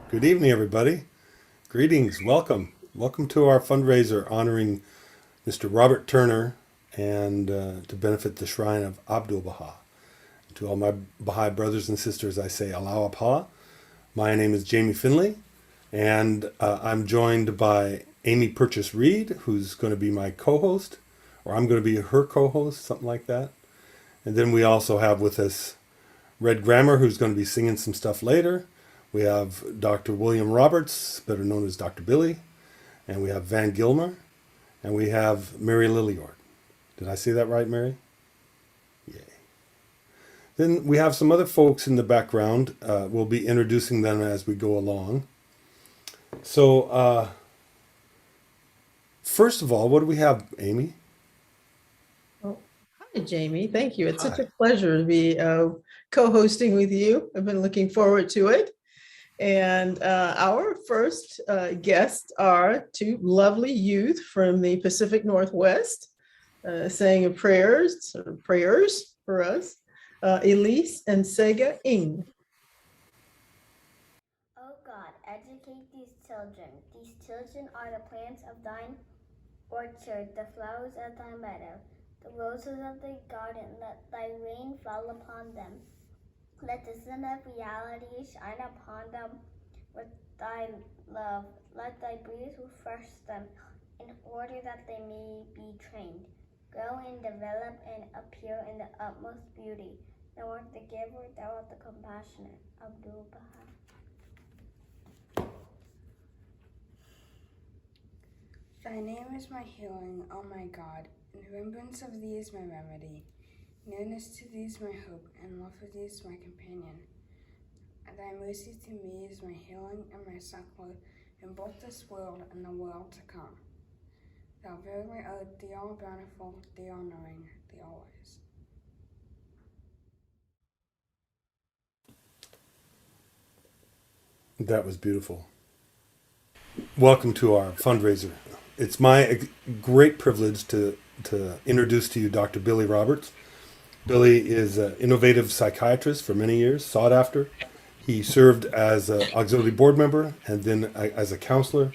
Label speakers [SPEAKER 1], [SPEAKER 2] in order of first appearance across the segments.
[SPEAKER 1] Good evening, everybody. Greetings. Welcome. Welcome to our fundraiser honoring Mr. Robert Turner and to benefit the shrine of Abdul Baha. To all my Baha'i brothers and sisters, I say Allah Baha. My name is Jamie Finley, and I'm joined by Amy Purchase Reed, who's going to be my co-host, or I'm going to be her co-host, something like that. And then we also have with us Red Grammer, who's going to be singing some stuff later. We have Dr. William Roberts, better known as Dr. Billy, and we have Van Gilmer, and we have Mary Lilliord. Did I say that right, Mary? Yay. Then we have some other folks in the background. We'll be introducing them as we go along. So, first of all, what do we have, Amy?
[SPEAKER 2] Well, hi, Jamie. Thank you. It's such
[SPEAKER 1] Hi.
[SPEAKER 2] a pleasure to be co-hosting with you. I've been looking forward to it. And our first guests are two lovely youth from the Pacific Northwest, saying prayers for us, Elise and Sega Ng.
[SPEAKER 3] O God, educate these children. These children are the plants of thine orchard, the flowers of thy meadow, the roses of thy garden. Let thy rain fall upon them. Let the sun of reality shine upon them with thy love. Let thy breeze refresh them in order that they may be trained, grow and develop and appear in the utmost beauty. Thou art the giver, thou art the compassionate. Abdul Baha.
[SPEAKER 4] Thy name is my healing, O my God, and remembrance of thee is my remedy. Nearness to thee is my hope, and love for thee is my companion. And thy mercy to me is my healing and my succor in both this world and the world to come. Thou verily art the all-bountiful, the all-knowing, the all-wise.
[SPEAKER 1] That was beautiful. Welcome to our fundraiser. It's my great privilege to introduce to you Dr. Billy Roberts. Billy is an innovative psychiatrist for many years, sought after. He served as an auxiliary board member and then as a counselor.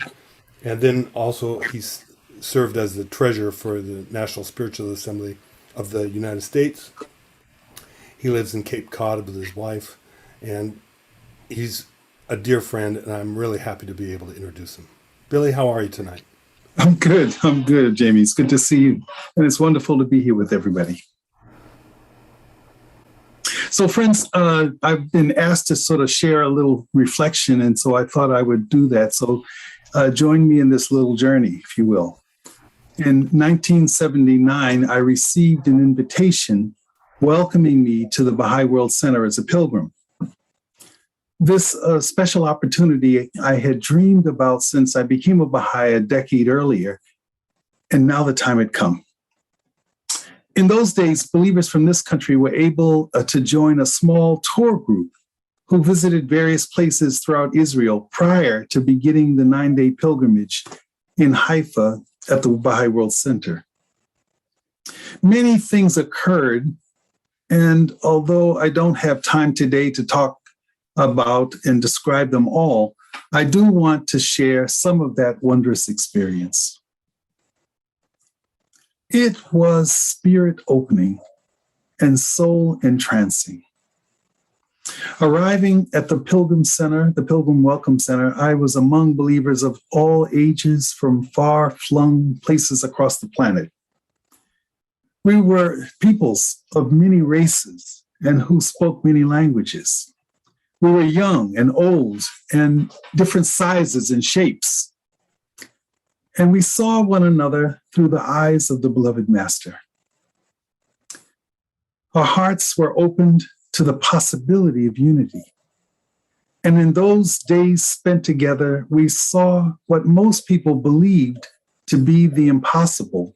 [SPEAKER 1] And then also he's served as the treasurer for the National Spiritual Assembly of the United States. He lives in Cape Cod with his wife. And he's a dear friend, and I'm really happy to be able to introduce him. Billy, how are you tonight?
[SPEAKER 5] I'm good. I'm good, Jamie. It's good to see you. And it's wonderful to be here with everybody. So, friends, I've been asked to sort of share a little reflection, and so I thought I would do that. So join me in this little journey, if you will. In 1979, I received an invitation welcoming me to the Baha'i World Center as a pilgrim. This special opportunity I had dreamed about since I became a Baha'i a decade earlier, and now the time had come. In those days, believers from this country were able to join a small tour group who visited various places throughout Israel prior to beginning the 9-day pilgrimage in Haifa at the Baha'i World Center. Many things occurred, and although I don't have time today to talk about and describe them all, I do want to share some of that wondrous experience. It was spirit opening and soul entrancing. Arriving at the Pilgrim Center, the Pilgrim Welcome Center, I was among believers of all ages from far-flung places across the planet. We were peoples of many races and who spoke many languages. We were young and old and different sizes and shapes. And we saw one another through the eyes of the beloved Master. Our hearts were opened to the possibility of unity. And in those days spent together, we saw what most people believed to be the impossible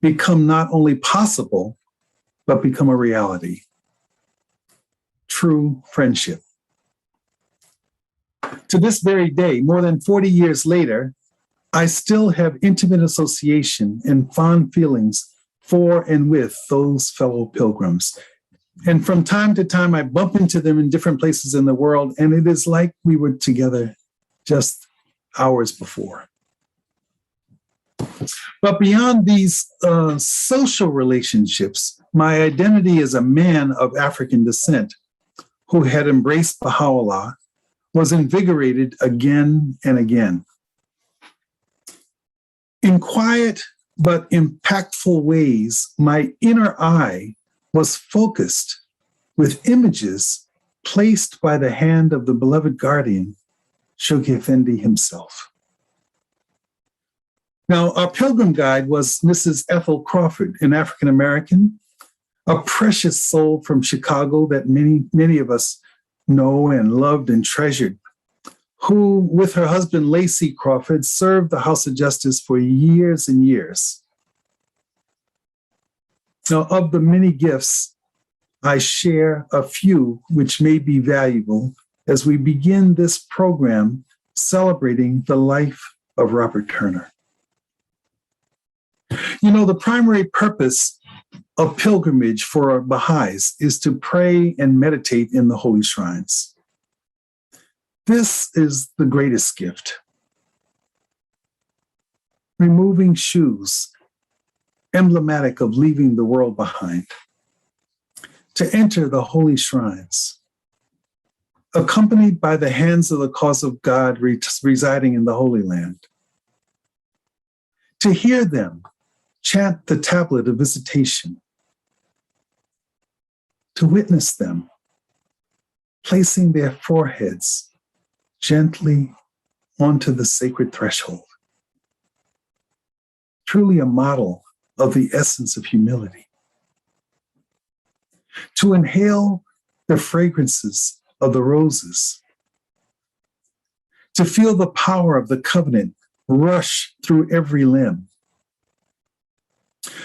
[SPEAKER 5] become not only possible, but become a reality. True friendship. To this very day, more than 40 years later, I still have intimate association and fond feelings for and with those fellow pilgrims. And from time to time, I bump into them in different places in the world, and it is like we were together just hours before. But beyond these social relationships, my identity as a man of African descent who had embraced Baha'u'llah was invigorated again and again. In quiet but impactful ways, my inner eye was focused with images placed by the hand of the beloved guardian, Shoghi Effendi himself. Now, our pilgrim guide was Mrs. Ethel Crawford, an African-American, a precious soul from Chicago that many of us know and loved and treasured, who, with her husband, Lacey Crawford, served the House of Justice for years and years. Now, of the many gifts, I share a few which may be valuable as we begin this program celebrating the life of Robert Turner. You know, the primary purpose of pilgrimage for Baha'is is to pray and meditate in the holy shrines. This is the greatest gift. Removing shoes, emblematic of leaving the world behind, to enter the holy shrines, accompanied by the hands of the cause of God residing in the Holy Land, to hear them chant the tablet of visitation, to witness them placing their foreheads gently onto the sacred threshold. Truly a model of the essence of humility. To inhale the fragrances of the roses, to feel the power of the covenant rush through every limb,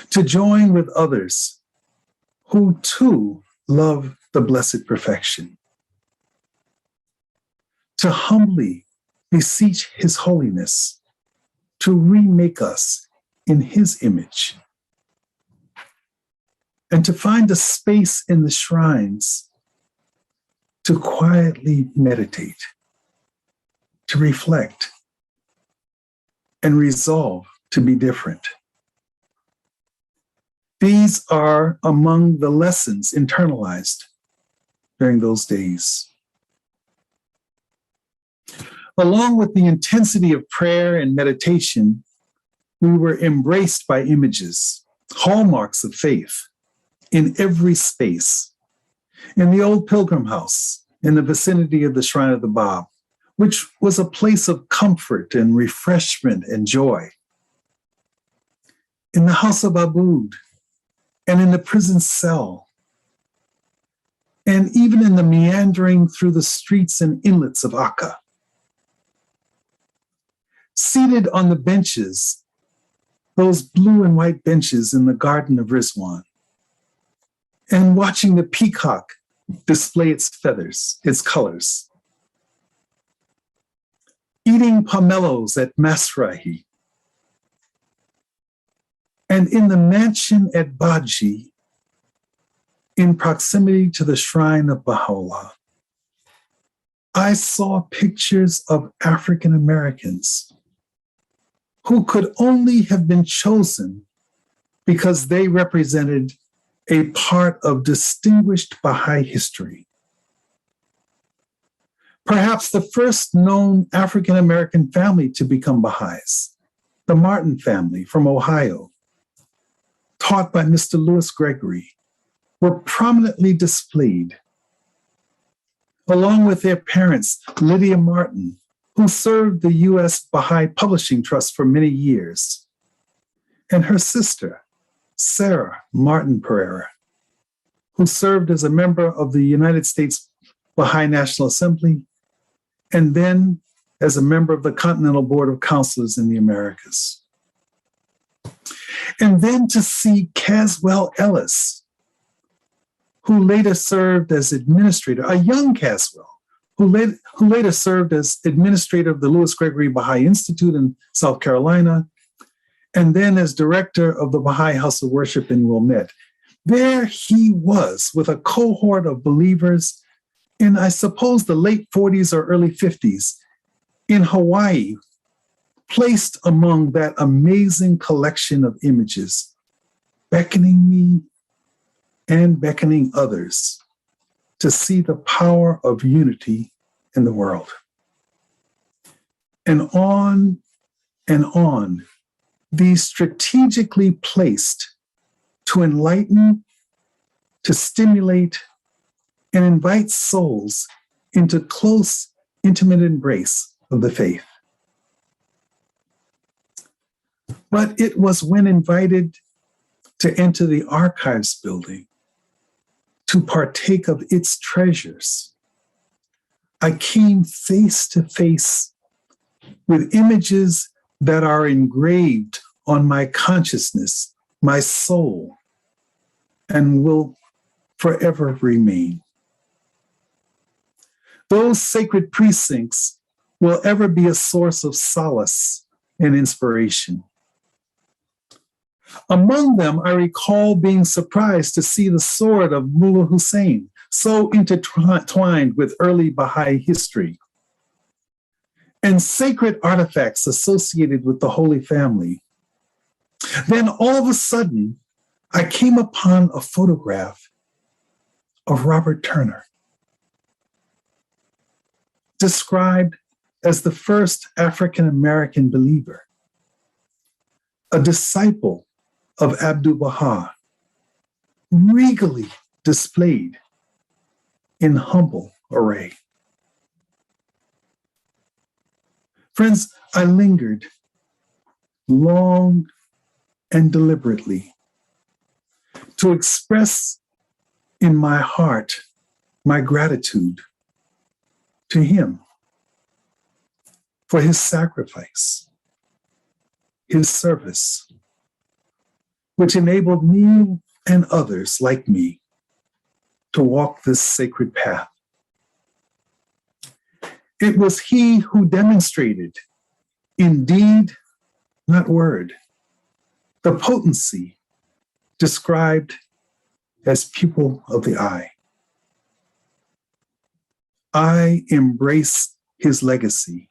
[SPEAKER 5] to join with others who too love the blessed perfection, to humbly beseech His holiness to remake us in His image, and to find a space in the shrines to quietly meditate, to reflect, and resolve to be different. These are among the lessons internalized during those days. Along with the intensity of prayer and meditation, we were embraced by images, hallmarks of faith, in every space. In the old pilgrim house, in the vicinity of the Shrine of the Bab, which was a place of comfort and refreshment and joy. In the house of Aboud, and in the prison cell, and even in the meandering through the streets and inlets of Akka. Seated on the benches, those blue and white benches in the Garden of Rizwan, and watching the peacock display its feathers, its colors. Eating pomelos at Masrahi, and in the mansion at Baji, in proximity to the shrine of Baha'u'llah, I saw pictures of African Americans who could only have been chosen because they represented a part of distinguished Baha'i history. Perhaps the first known African American family to become Baha'is, the Martin family from Ohio, taught by Mr. Lewis Gregory, were prominently displayed, along with their parents, Lydia Martin, who served the U.S. Baha'i Publishing Trust for many years, and her sister, Sarah Martin Pereira, who served as a member of the United States Baha'i National Assembly, and then as a member of the Continental Board of Counselors in the Americas. And then to see Caswell Ellis, who later served as administrator, a young Caswell, who later served as administrator of the Lewis Gregory Baha'i Institute in South Carolina, and then as director of the Baha'i House of Worship in Wilmette. There he was with a cohort of believers in, I suppose, the late 40s or early 50s in Hawaii, placed among that amazing collection of images, beckoning me and beckoning others to see the power of unity in the world. And on, these strategically placed to enlighten, to stimulate, and invite souls into close, intimate embrace of the faith. But it was when invited to enter the archives building to partake of its treasures, I came face to face with images that are engraved on my consciousness, my soul, and will forever remain. Those sacred precincts will ever be a source of solace and inspiration. Among them, I recall being surprised to see the sword of Mullah Hussein, so intertwined with early Bahá'í history, and sacred artifacts associated with the Holy Family. Then all of a sudden, I came upon a photograph of Robert Turner, described as the first African-American believer, a disciple of Abdu'l-Baha, regally displayed in humble array. Friends, I lingered long and deliberately to express in my heart my gratitude to him for his sacrifice, his service, which enabled me and others like me to walk this sacred path. It was he who demonstrated, in deed, not word, the potency described as pupil of the eye. I embrace his legacy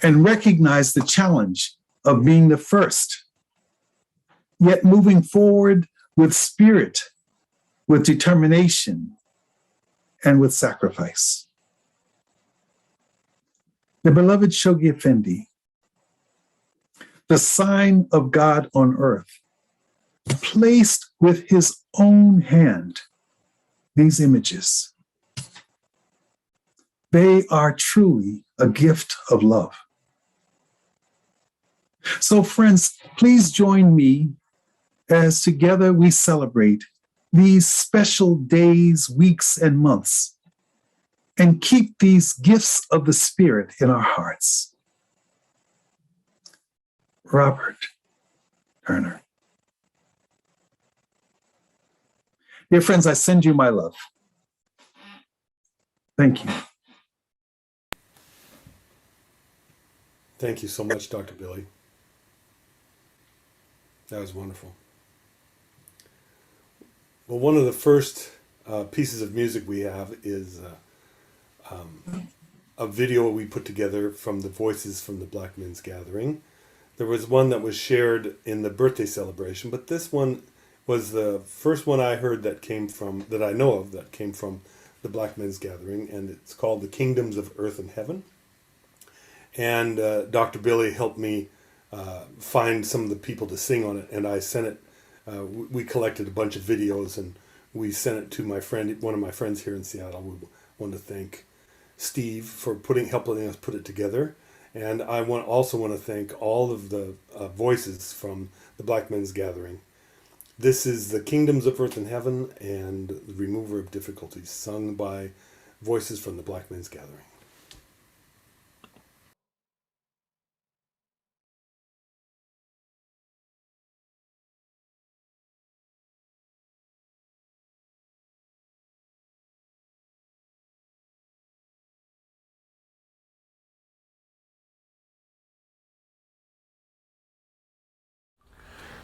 [SPEAKER 5] and recognize the challenge of being the first, yet moving forward with spirit, with determination, and with sacrifice. The beloved Shoghi Effendi, the sign of God on earth, placed with his own hand these images. They are truly a gift of love. So friends, please join me as together we celebrate these special days, weeks, and months, and keep these gifts of the Spirit in our hearts. Robert Turner. Dear friends, I send you my love. Thank you.
[SPEAKER 1] Thank you so much, Dr. Billy. That was wonderful. Well, one of the first pieces of music we have is a video we put together from the Voices from the Black Men's Gathering. There was one that was shared in the birthday celebration, but this one was the first one I heard that I know of that came from the Black Men's Gathering, and it's called The Kingdoms of Earth and Heaven. And Dr. Billy helped me find some of the people to sing on it, and I sent it. We collected a bunch of videos, and we sent it to one of my friends here in Seattle. We want to thank Steve for helping us put it together, and I also want to thank all of the voices from the Black Men's Gathering. This is The Kingdoms of Earth and Heaven and The Remover of Difficulties, sung by Voices from the Black Men's Gathering.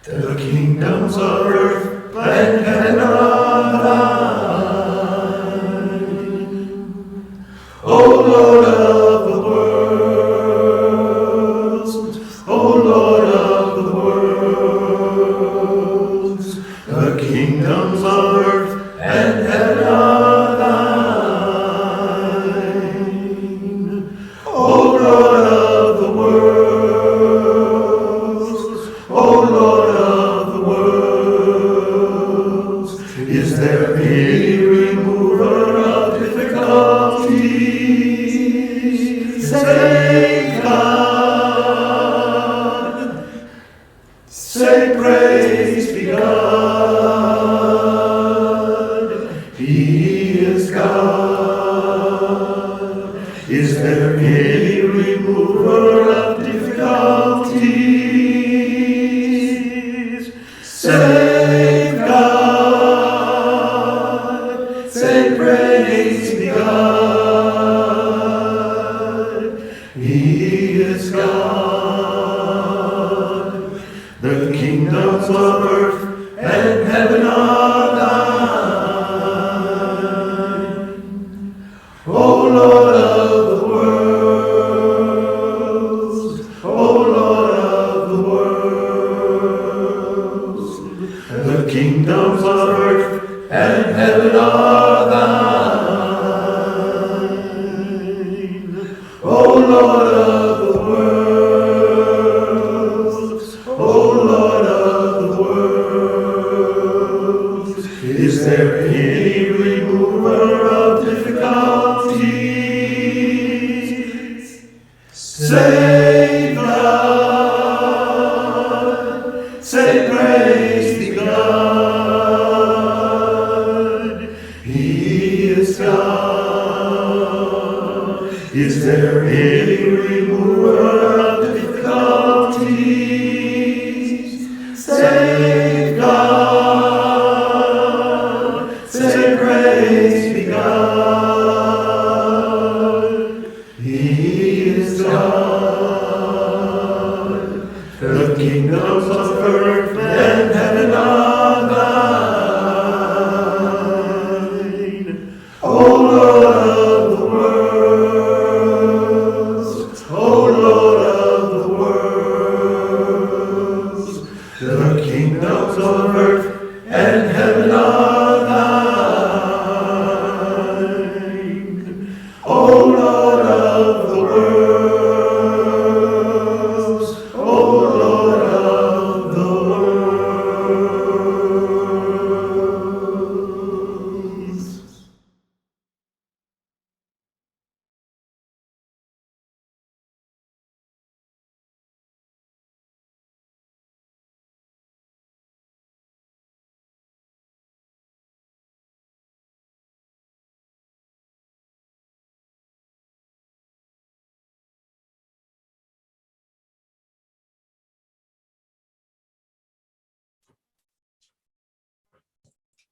[SPEAKER 6] The kingdoms of earth and heaven are thine. O Lord of the worlds, O Lord of the worlds, the kingdoms of earth and heaven are thine. O Lord of the worlds, O Lord of the worlds, is there any remover of difficulties? Say God, say praise be God, He is God. Is there any remover of difficulties? Save God, say praise be God, He is God. The kingdoms of earth and heaven are thine. O Lord of the worlds, O Lord of the worlds, the kingdoms of earth and heaven are thine. O Lord of the worlds, O Lord of the worlds, is there any remover of difficulties? Save God, say praise be God, He is God. Is there any remover of difficulties? Save God, say praise be God, He is God. The kingdoms of earth and heaven are thine. O Lord of the worlds, O Lord of the worlds, the kingdoms of earth and heaven are thine. O Lord of the worlds, O Lord of the worlds.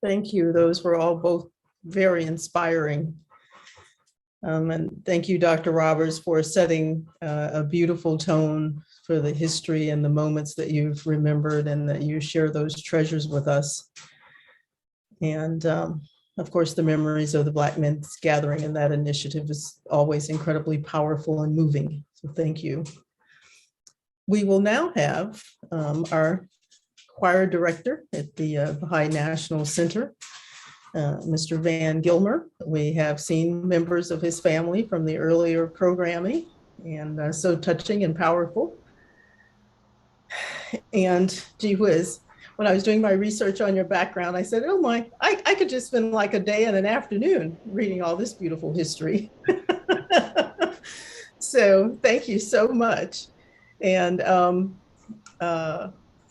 [SPEAKER 2] Thank you. Those were all both very inspiring. And thank you, Dr. Roberts, for setting a beautiful tone for the history and the moments that you've remembered and that you share those treasures with us. And of course, the memories of the Black Men's Gathering and that initiative is always incredibly powerful and moving. So thank you. We will now have our choir director at the Baha'i National Center, Mr. Van Gilmer. We have seen members of his family from the earlier programming, and so touching and powerful. And gee whiz, when I was doing my research on your background, I said, oh my, I could just spend like a day and an afternoon reading all this beautiful history. So thank you so much. And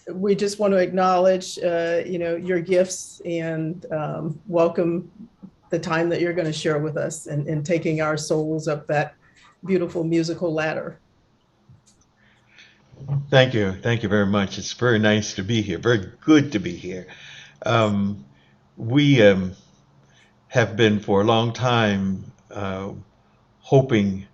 [SPEAKER 2] we just want to acknowledge, your gifts and welcome the time that you're going to share with us and taking our souls up that beautiful musical ladder.
[SPEAKER 7] Thank you. Thank you very much. It's very nice to be here. Very good to be here. We have been for a long time hoping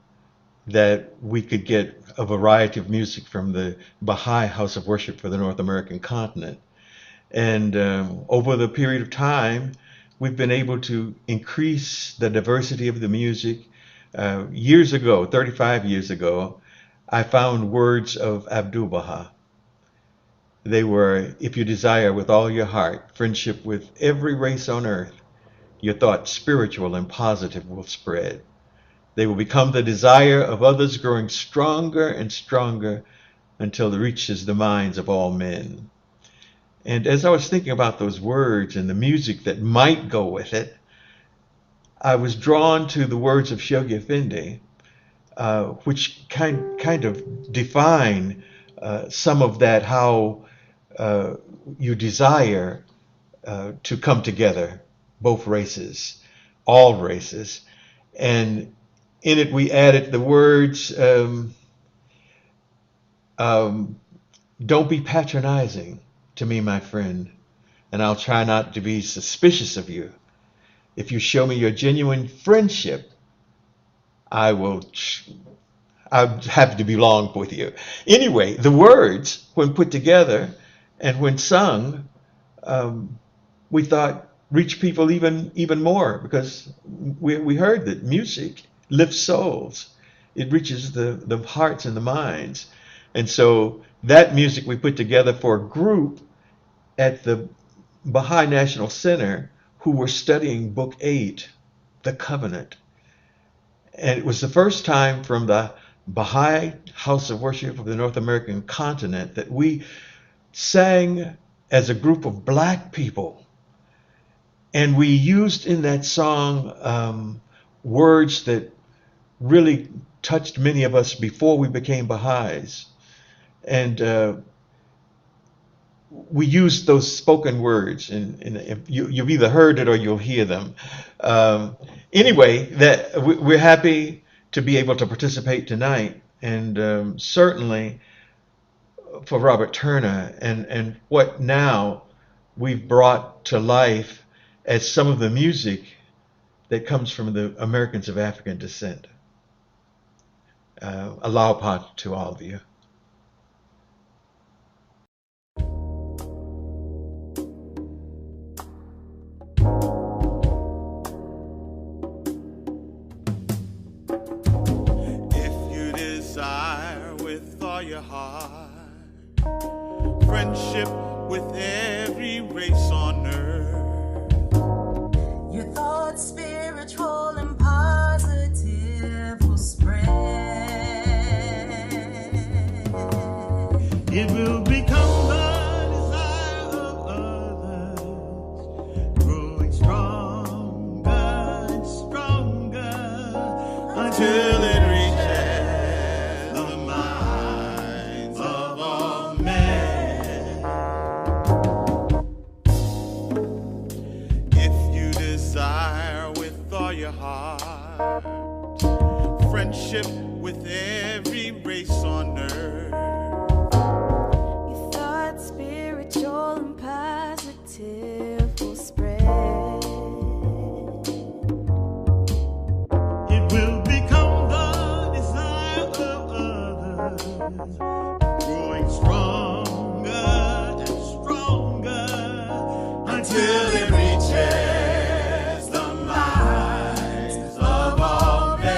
[SPEAKER 7] that we could get a variety of music from the Baha'i House of Worship for the North American continent. And over the period of time, we've been able to increase the diversity of the music. Years ago, 35 years ago, I found words of Abdu'l-Baha. They were, if you desire with all your heart friendship with every race on earth, your thought spiritual and positive will spread. They will become the desire of others, growing stronger and stronger until it reaches the minds of all men. And as I was thinking about those words and the music that might go with it, I was drawn to the words of Shoghi Effendi, which kind of define some of that, how you desire to come together, both races, all races. And in it we added the words, don't be patronizing to me, my friend, and I'll try not to be suspicious of you. If you show me your genuine friendship, I'd have to belong with you. Anyway, the words, when put together and when sung, we thought reach people even more, because we heard that music lifts souls. It reaches the hearts and the minds. And so that music we put together for a group at the Baha'i National Center who were studying Book 8, The Covenant. And it was the first time from the Baha'i House of Worship of the North American continent that we sang as a group of Black people. And we used in that song words that really touched many of us before we became Baha'is. And we used those spoken words, and you've either heard it or you'll hear them. Anyway, that we're happy to be able to participate tonight, and certainly for Robert Turner and what now we've brought to life as some of the music that comes from the Americans of African descent. Aloha to all of you.
[SPEAKER 6] Your heart, friendship with every race on earth.
[SPEAKER 8] Your thoughts, spiritual and positive, will spread.
[SPEAKER 6] It will become the desire of others, growing stronger and stronger until it friendship with every race on earth.
[SPEAKER 8] Your thoughts, spiritual and positive, will spread.
[SPEAKER 6] It will become the desire of others, growing stronger and stronger until it reaches the minds of all men.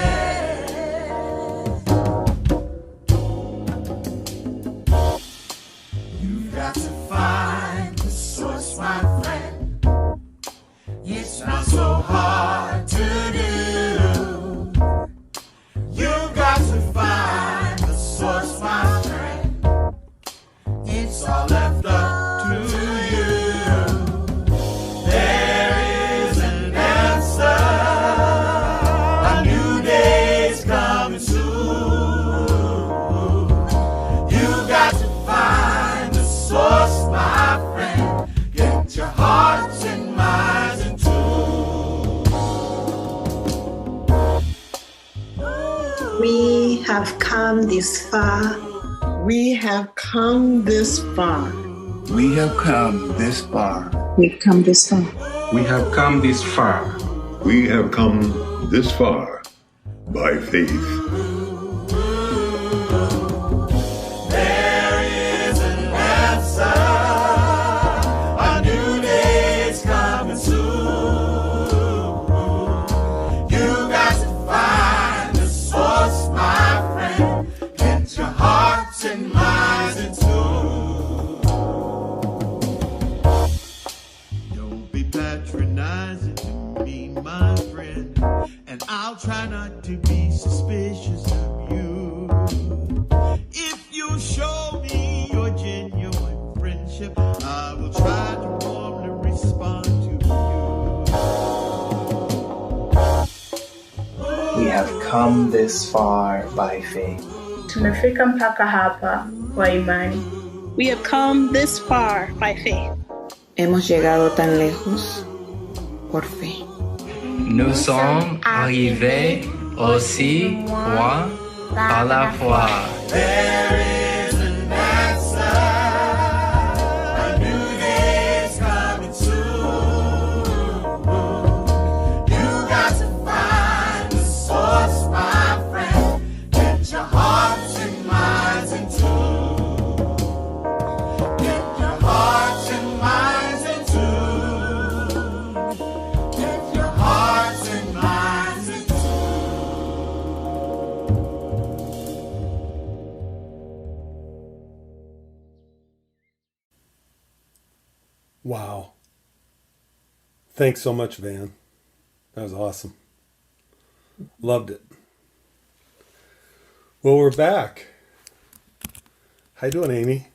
[SPEAKER 8] It's not so hard to do.
[SPEAKER 6] You've got to find the source, my friend.
[SPEAKER 8] It's all left up
[SPEAKER 6] To you, there is an answer. A new day's coming soon. You've got to find the source, my friend. Get your hearts and minds in tune.
[SPEAKER 9] We have come this far.
[SPEAKER 2] We have come this far.
[SPEAKER 10] We have come this far.
[SPEAKER 9] We've come this far.
[SPEAKER 10] We have come this far.
[SPEAKER 11] We have come this far by faith.
[SPEAKER 6] There is an answer. A suspicious of you. If you show me your genuine friendship, I will try to warmly respond to you.
[SPEAKER 12] We have come this far by faith.
[SPEAKER 13] Tumefika mpaka hapa kwa imani.
[SPEAKER 14] We have come this far by faith.
[SPEAKER 15] Hemos llegado tan lejos por fe.
[SPEAKER 16] Nous sommes arrivés aussi loin par la foi.
[SPEAKER 6] There is an answer. A new day is coming soon. You got to find the source, my friend. Get your hearts and minds in tune. Get your hearts and minds in tune. Get your hearts and minds in tune.
[SPEAKER 1] Wow. Thanks so much, Van. That was awesome. Loved it. Well, we're back. How you doing, Amy?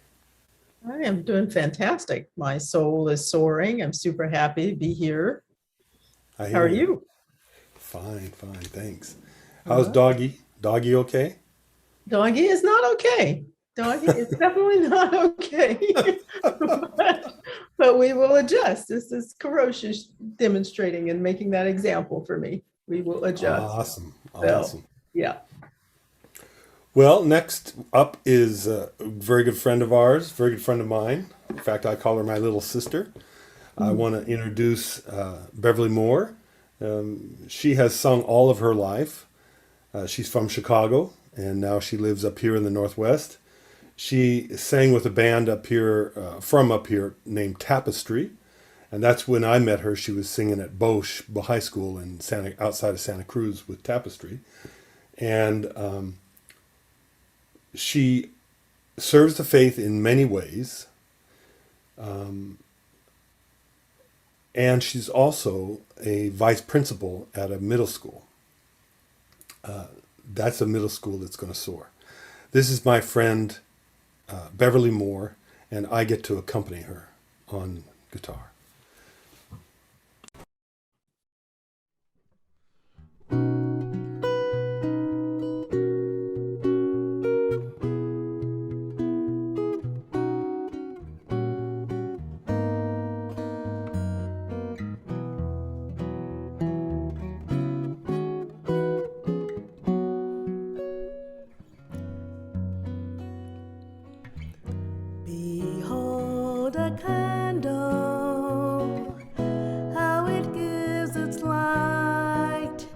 [SPEAKER 2] I am doing fantastic. My soul is soaring. I'm super happy to be here.
[SPEAKER 1] I
[SPEAKER 2] How
[SPEAKER 1] hear
[SPEAKER 2] are you?
[SPEAKER 1] Fine, thanks. How's Doggy? Doggy okay?
[SPEAKER 2] Doggy is not okay. Doggy is definitely not okay. but we will adjust. This is Ferocious demonstrating and making that example for me. We will adjust.
[SPEAKER 1] Awesome.
[SPEAKER 2] So, yeah.
[SPEAKER 1] Well, next up is a very good friend of ours, very good friend of mine. In fact, I call her my little sister. I want to introduce Beverly Moore. She has sung all of her life. She's from Chicago, and now she lives up here in the Northwest. She sang with a band up here, from up here, named Tapestry. And that's when I met her. She was singing at Bahá'í School in outside of Santa Cruz with Tapestry. And she serves the faith in many ways. And she's also a vice principal at a middle school. That's a middle school that's going to soar. This is my friend, Beverly Moore, and I get to accompany her on guitar.
[SPEAKER 8] Behold a candle, how it gives its light.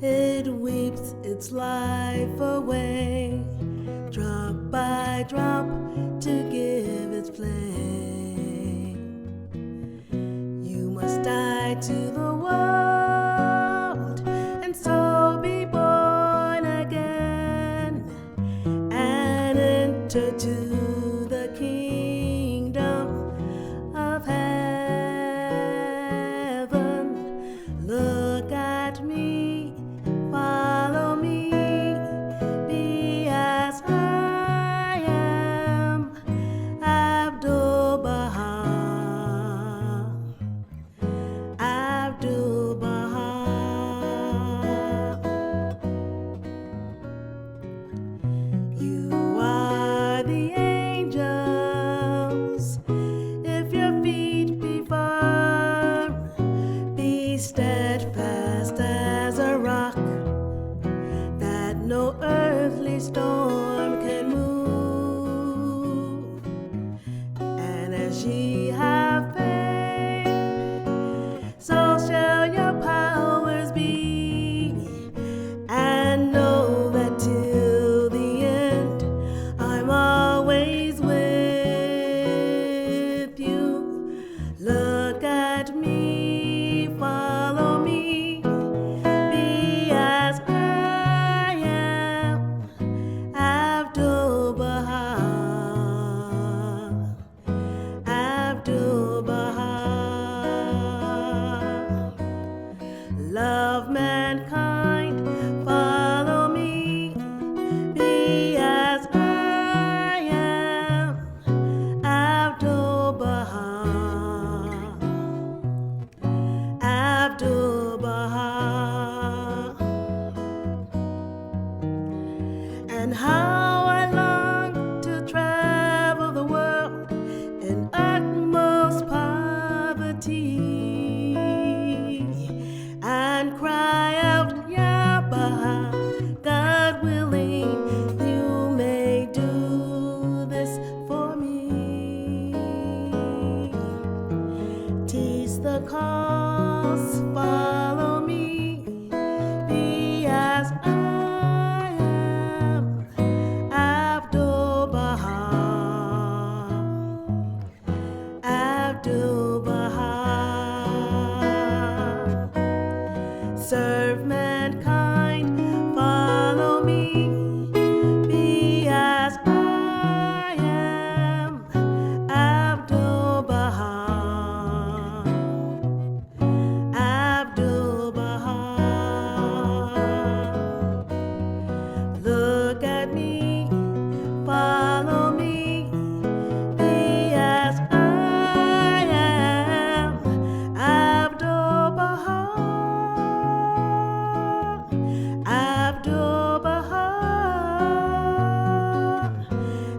[SPEAKER 8] It weeps its life away, drop by drop, to give its flame. You must die to the world, and so be born again, and enter to the kingdom of heaven. Look at me, follow me, be as I am, Abdul Baha, Abdul Baha. You are the angels. If your feet be firm, be steadfast as a rock, that no earthly storm can move. And as ye have faith, so shall your powers be, and know that till the end I'm always with you. Look at me, follow me, be as I am, and how I long to travel the world in utmost poverty and cry out, Ya Baha, God willing, you may do this for me. Tease the cause, follow me, be as I am, Abdul Baha, Abdul Baha. Serve mankind, follow me, be as I am, Abdul Baha, Abdul Baha. Look at me, follow me, be as I am, Abdul Baha, Abdul Baha,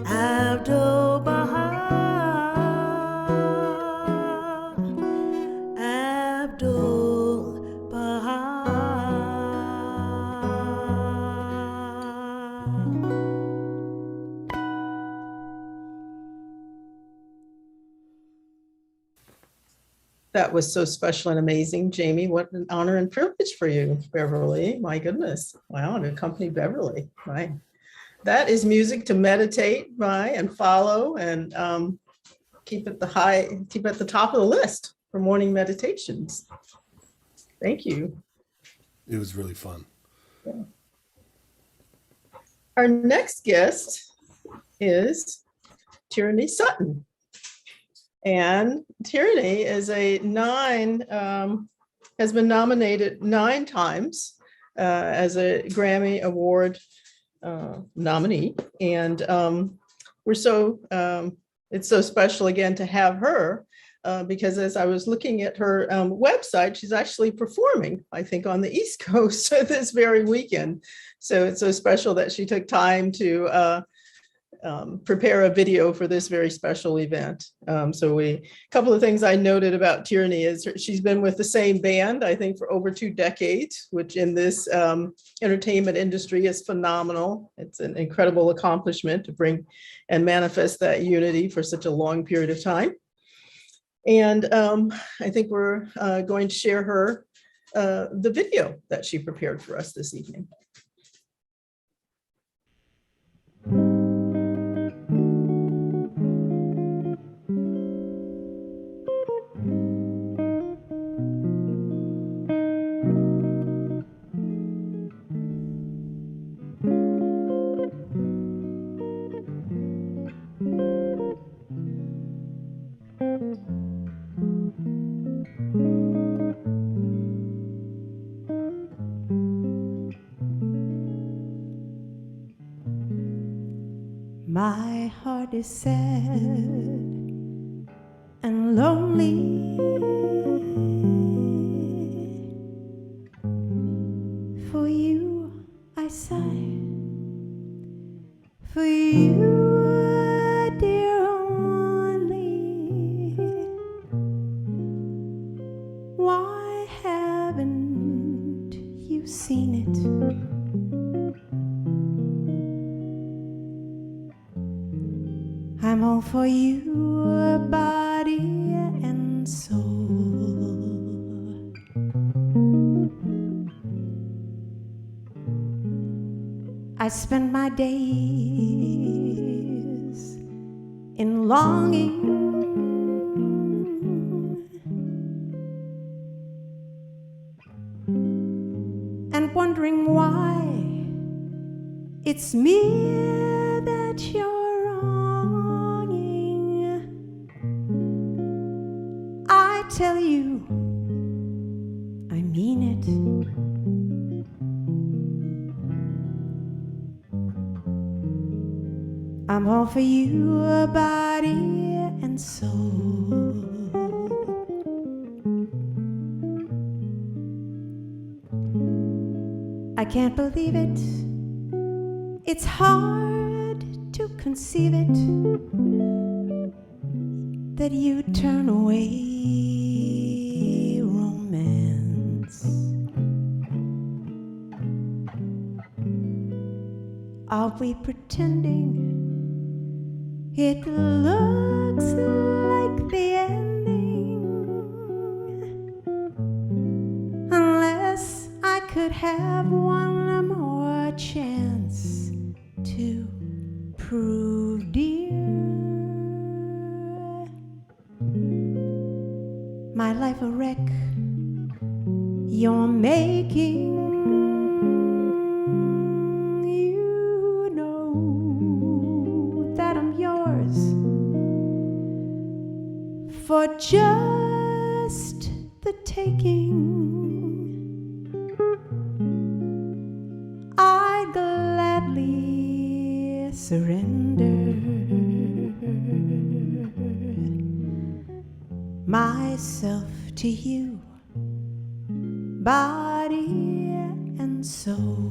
[SPEAKER 8] Abdul Baha, Abdul Baha.
[SPEAKER 2] That was so special and amazing, Jamie. What an honor and privilege for you, Beverly. My goodness. Wow, to accompany Beverly. Right. That is music to meditate by and follow and keep at the top of the list for morning meditations. Thank you.
[SPEAKER 1] It was really fun.
[SPEAKER 2] Yeah. Our next guest is Tierney Sutton. And Tierney is has been nominated 9 times as a Grammy Award nominee. And it's so special again to have her because as I was looking at her website, she's actually performing, I think, on the East Coast this very weekend. So it's so special that she took time to prepare a video for this very special event. A couple of things I noted about Tierney is she's been with the same band, I think, for over 2 decades, which in this entertainment industry is phenomenal. It's an incredible accomplishment to bring and manifest that unity for such a long period of time. And I think we're going to share the video that she prepared for us this evening.
[SPEAKER 8] My heart is sad and lonely for you. I sigh for you, dear only. Why haven't you seen it? I'm all for you, body and soul. I spend my days in longing and wondering why it's me that you're wronging. I tell you, I mean it. I'm all for you, body and soul. I can't believe it. It's hard to conceive it that you turn away romance. Are we pretending it looks like the ending? Unless I could have one more chance to prove, dear, my life a wreck you're making. You know that I'm yours for just the taking. I'd gladly surrender myself to you, body and soul.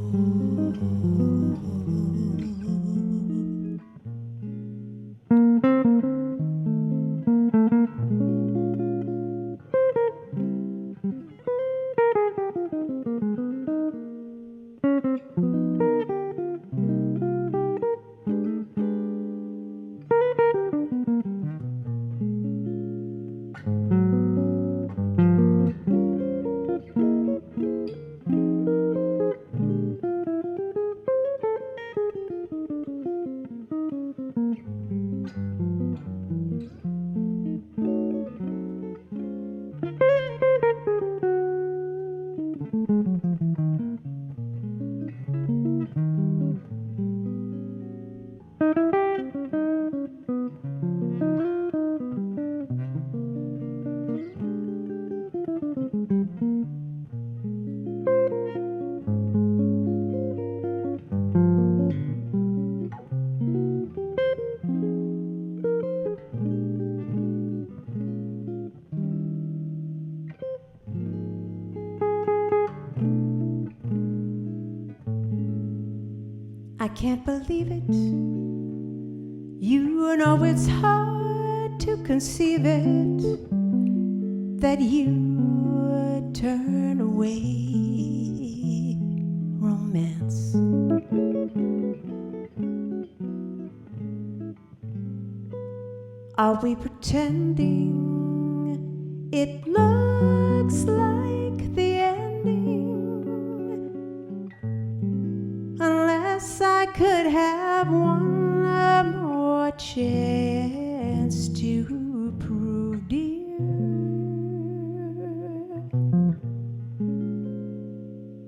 [SPEAKER 8] I can't believe it. You know it's hard to conceive it that you turn away romance. Are we pretending it looks like the ending? Unless I could have one more chance to prove, dear,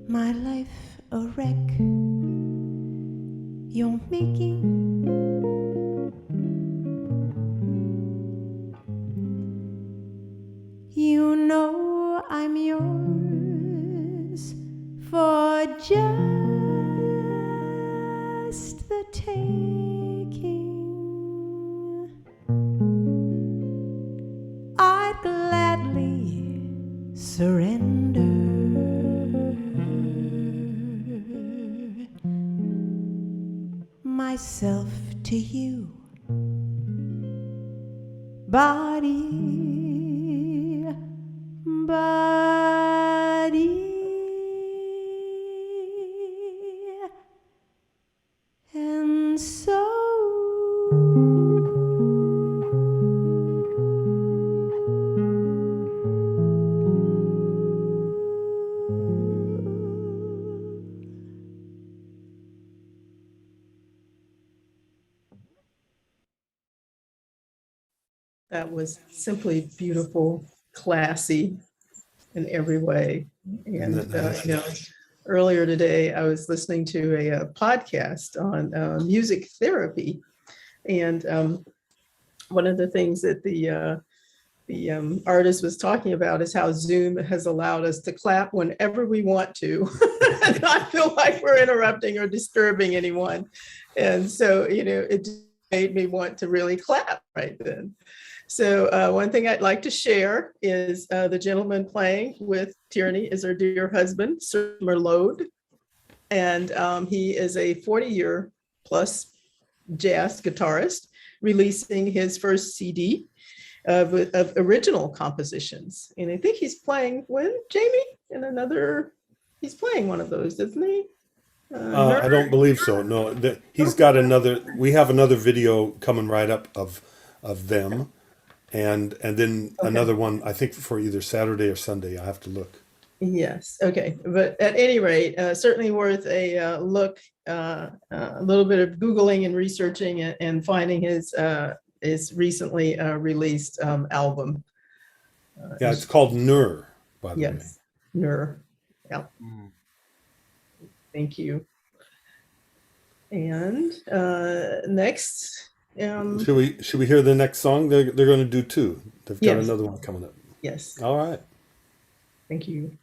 [SPEAKER 8] my life a wreck you're making. You know I'm yours for just the taking. I'd gladly surrender myself to you, body, body and soul.
[SPEAKER 2] That was simply beautiful, classy in every way. And you know, earlier today, I was listening to a podcast on music therapy, and one of the things that the artist was talking about is how Zoom has allowed us to clap whenever we want to, and not feel like we're interrupting or disturbing anyone. And so, you know, it made me want to really clap right then. So one thing I'd like to share is the gentleman playing with Tierney is her dear husband, Sir Merlode. And he is a 40-year plus jazz guitarist, releasing his first CD of original compositions. And I think he's playing when, Jamie? He's playing one of those, isn't he?
[SPEAKER 1] I don't believe so. No, he's got another. We have another video coming right up of them, and then another one, I think, for either Saturday or Sunday. I have to look.
[SPEAKER 2] Yes. Okay. But at any rate, certainly worth a look. A little bit of Googling and researching and finding his recently released album.
[SPEAKER 1] Yeah, it's called Nur, by the way.
[SPEAKER 2] Yes, Nur. Yeah. Thank you. And next,
[SPEAKER 1] should we hear the next song? They're going to do two. They've got another one coming up.
[SPEAKER 2] Yes.
[SPEAKER 1] All right.
[SPEAKER 2] Thank you.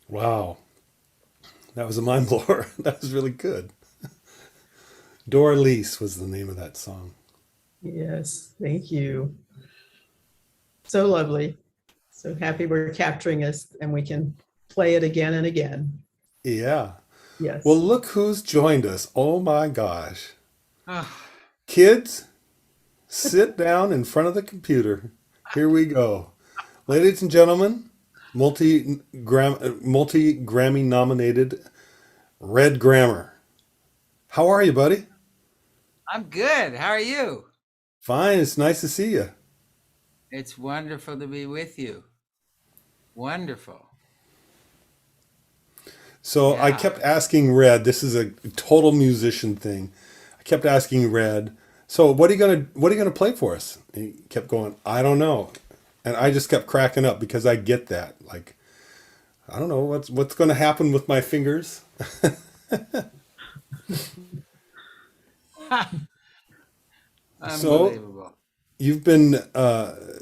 [SPEAKER 1] Wow. That was a mind blower. That was really good. Doralice was the name of that song.
[SPEAKER 2] Yes, thank you. So lovely. So happy we're capturing this and we can play it again and again.
[SPEAKER 1] Yeah.
[SPEAKER 2] Yes.
[SPEAKER 1] Well, look who's joined us. Oh my gosh. Kids, sit down in front of the computer. Here we go. Ladies and gentlemen, multi-Grammy nominated Red Grammer. How are you, buddy?
[SPEAKER 17] I'm good. How are you?
[SPEAKER 1] Fine. It's nice to see you.
[SPEAKER 17] It's wonderful to be with you. Wonderful.
[SPEAKER 1] So I kept asking Red, this is a total musician thing. I kept asking Red, so what are you gonna play for us? And he kept going, I don't know. And I just kept cracking up because I get that. Like, I don't know what's gonna happen with my fingers.
[SPEAKER 17] Unbelievable.
[SPEAKER 1] you've been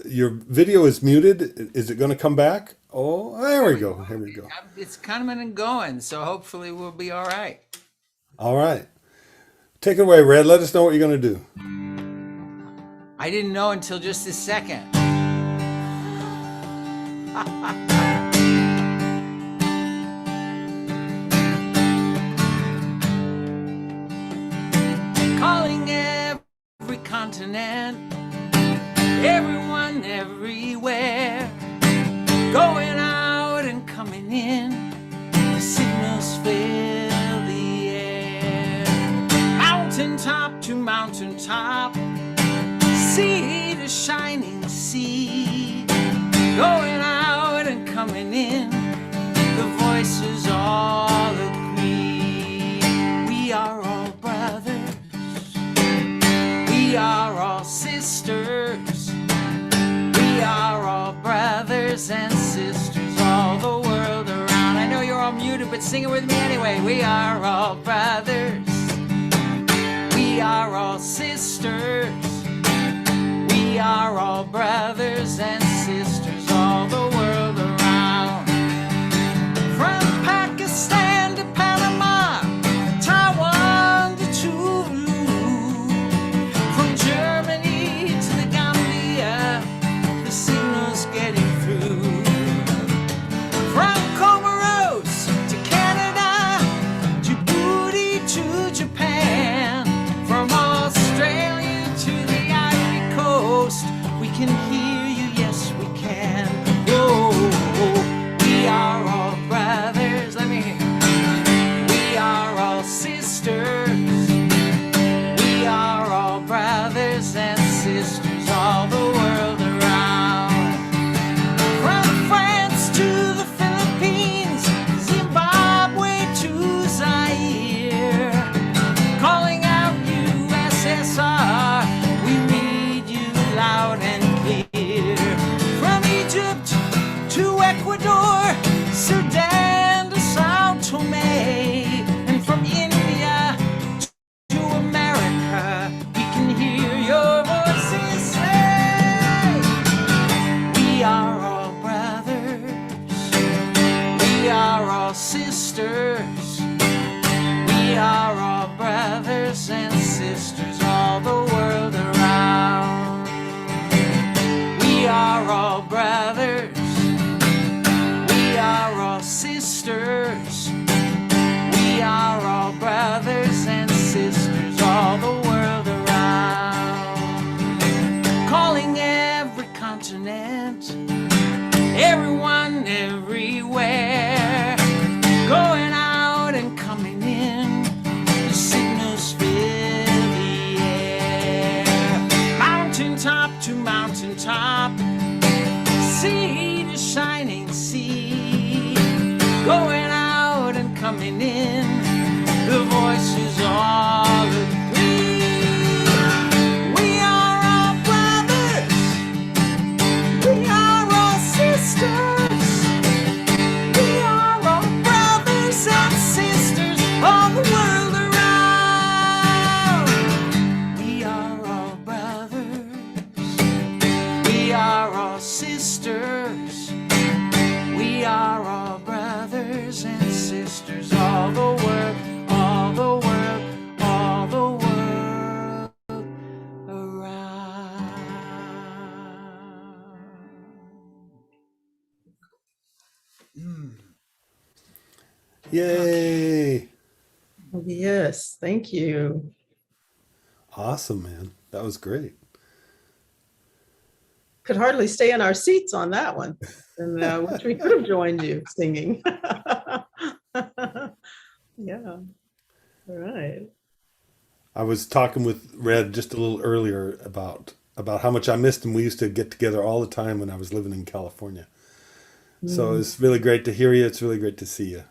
[SPEAKER 1] your video is muted. Is it going to come back? Oh, there we go. Here we go.
[SPEAKER 17] It's coming and going, so hopefully we'll be all right.
[SPEAKER 1] All right. Take it away, Red. Let us know what you're going to do.
[SPEAKER 17] I didn't know until just this second. Calling every continent, everyone, everywhere, going out and coming in. The signals fill the air. Mountaintop to mountaintop, sea to shining sea, going out and coming in. The voices all agree. We are all brothers, we are all sisters, we are all brothers and sisters all the world around. I know you're all muted, but sing it with me anyway. We are all brothers, we are all sisters, we are all brothers and sisters all the world around. From Pakistan to Panama, Taiwan to Tuvalu, from Germany to the Gambia, the signal's getting through. From Comoros to Canada, Djibouti to Japan, from Australia to the Ivory Coast, we can hear you, yes we can. Whoa, we are all brothers, let me hear. We are all sisters, we are all brothers and sisters all the world around. From France to the Philippines, Zimbabwe to Zaire, calling out USSR, we read you loud and clear. From Egypt to Ecuador, Sudan to Sao Tome, and from India to America, we can hear your voices say, we are all brothers, we are all sisters, we are all brothers and sisters all the world around. We are all brothers, we are all sisters, we are all brothers and sisters all the world around. Calling every continent, everyone, everywhere, going out and coming in. The signals fill the air. Mountaintop to mountaintop, sea to shining sea, going out and coming in. The voices all agree. We are all brothers, we are all sisters, we are all brothers and sisters all the world around. We are all brothers, we are all sisters, we are all brothers and sisters all the world, all the world, all the world around.
[SPEAKER 1] Yay!
[SPEAKER 2] Yes, thank you.
[SPEAKER 1] Awesome, man. That was great.
[SPEAKER 2] Could hardly stay in our seats on that one. And which we could have joined you singing. Yeah. All right.
[SPEAKER 1] I was talking with Red just a little earlier about how much I missed him. We used to get together all the time when I was living in California. So it's really great to hear you. It's really great to see you.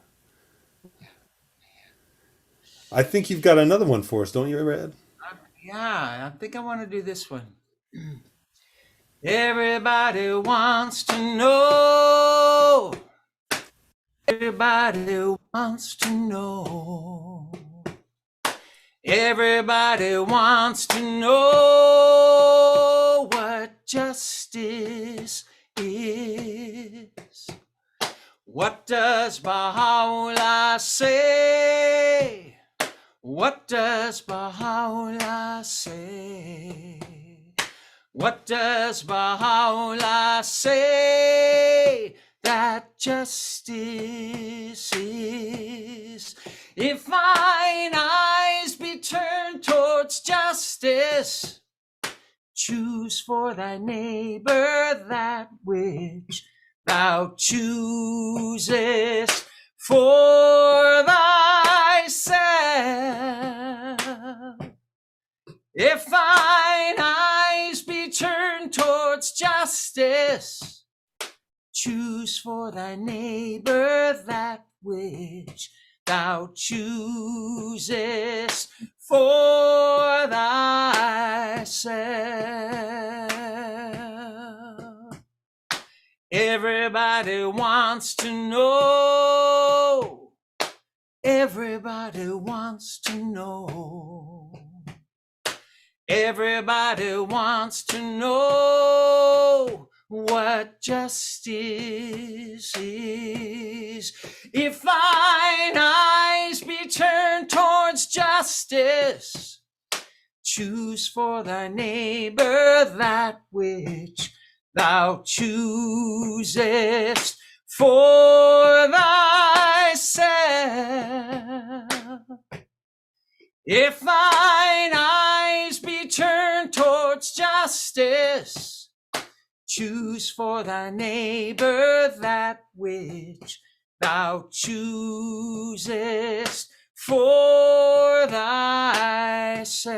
[SPEAKER 1] I think you've got another one for us, don't you, Red?
[SPEAKER 17] Yeah, I think I want to do this one. Everybody wants to know. Everybody wants to know. Everybody wants to know what justice is. What does Baha'u'llah say? What does Baha'u'llah say? What does Baha'u'llah say that justice is? If thine eyes be turned towards justice, choose for thy neighbor that which thou choosest for thyself. If thine eyes be turned towards justice, choose for thy neighbor that which thou choosest for thyself. Everybody wants to know. Everybody wants to know. Everybody wants to know what justice is. If thine eyes be turned towards justice, choose for thy neighbor that which thou choosest for thyself. If thine eyes be turned towards justice, choose for thy neighbor that which thou choosest for thyself.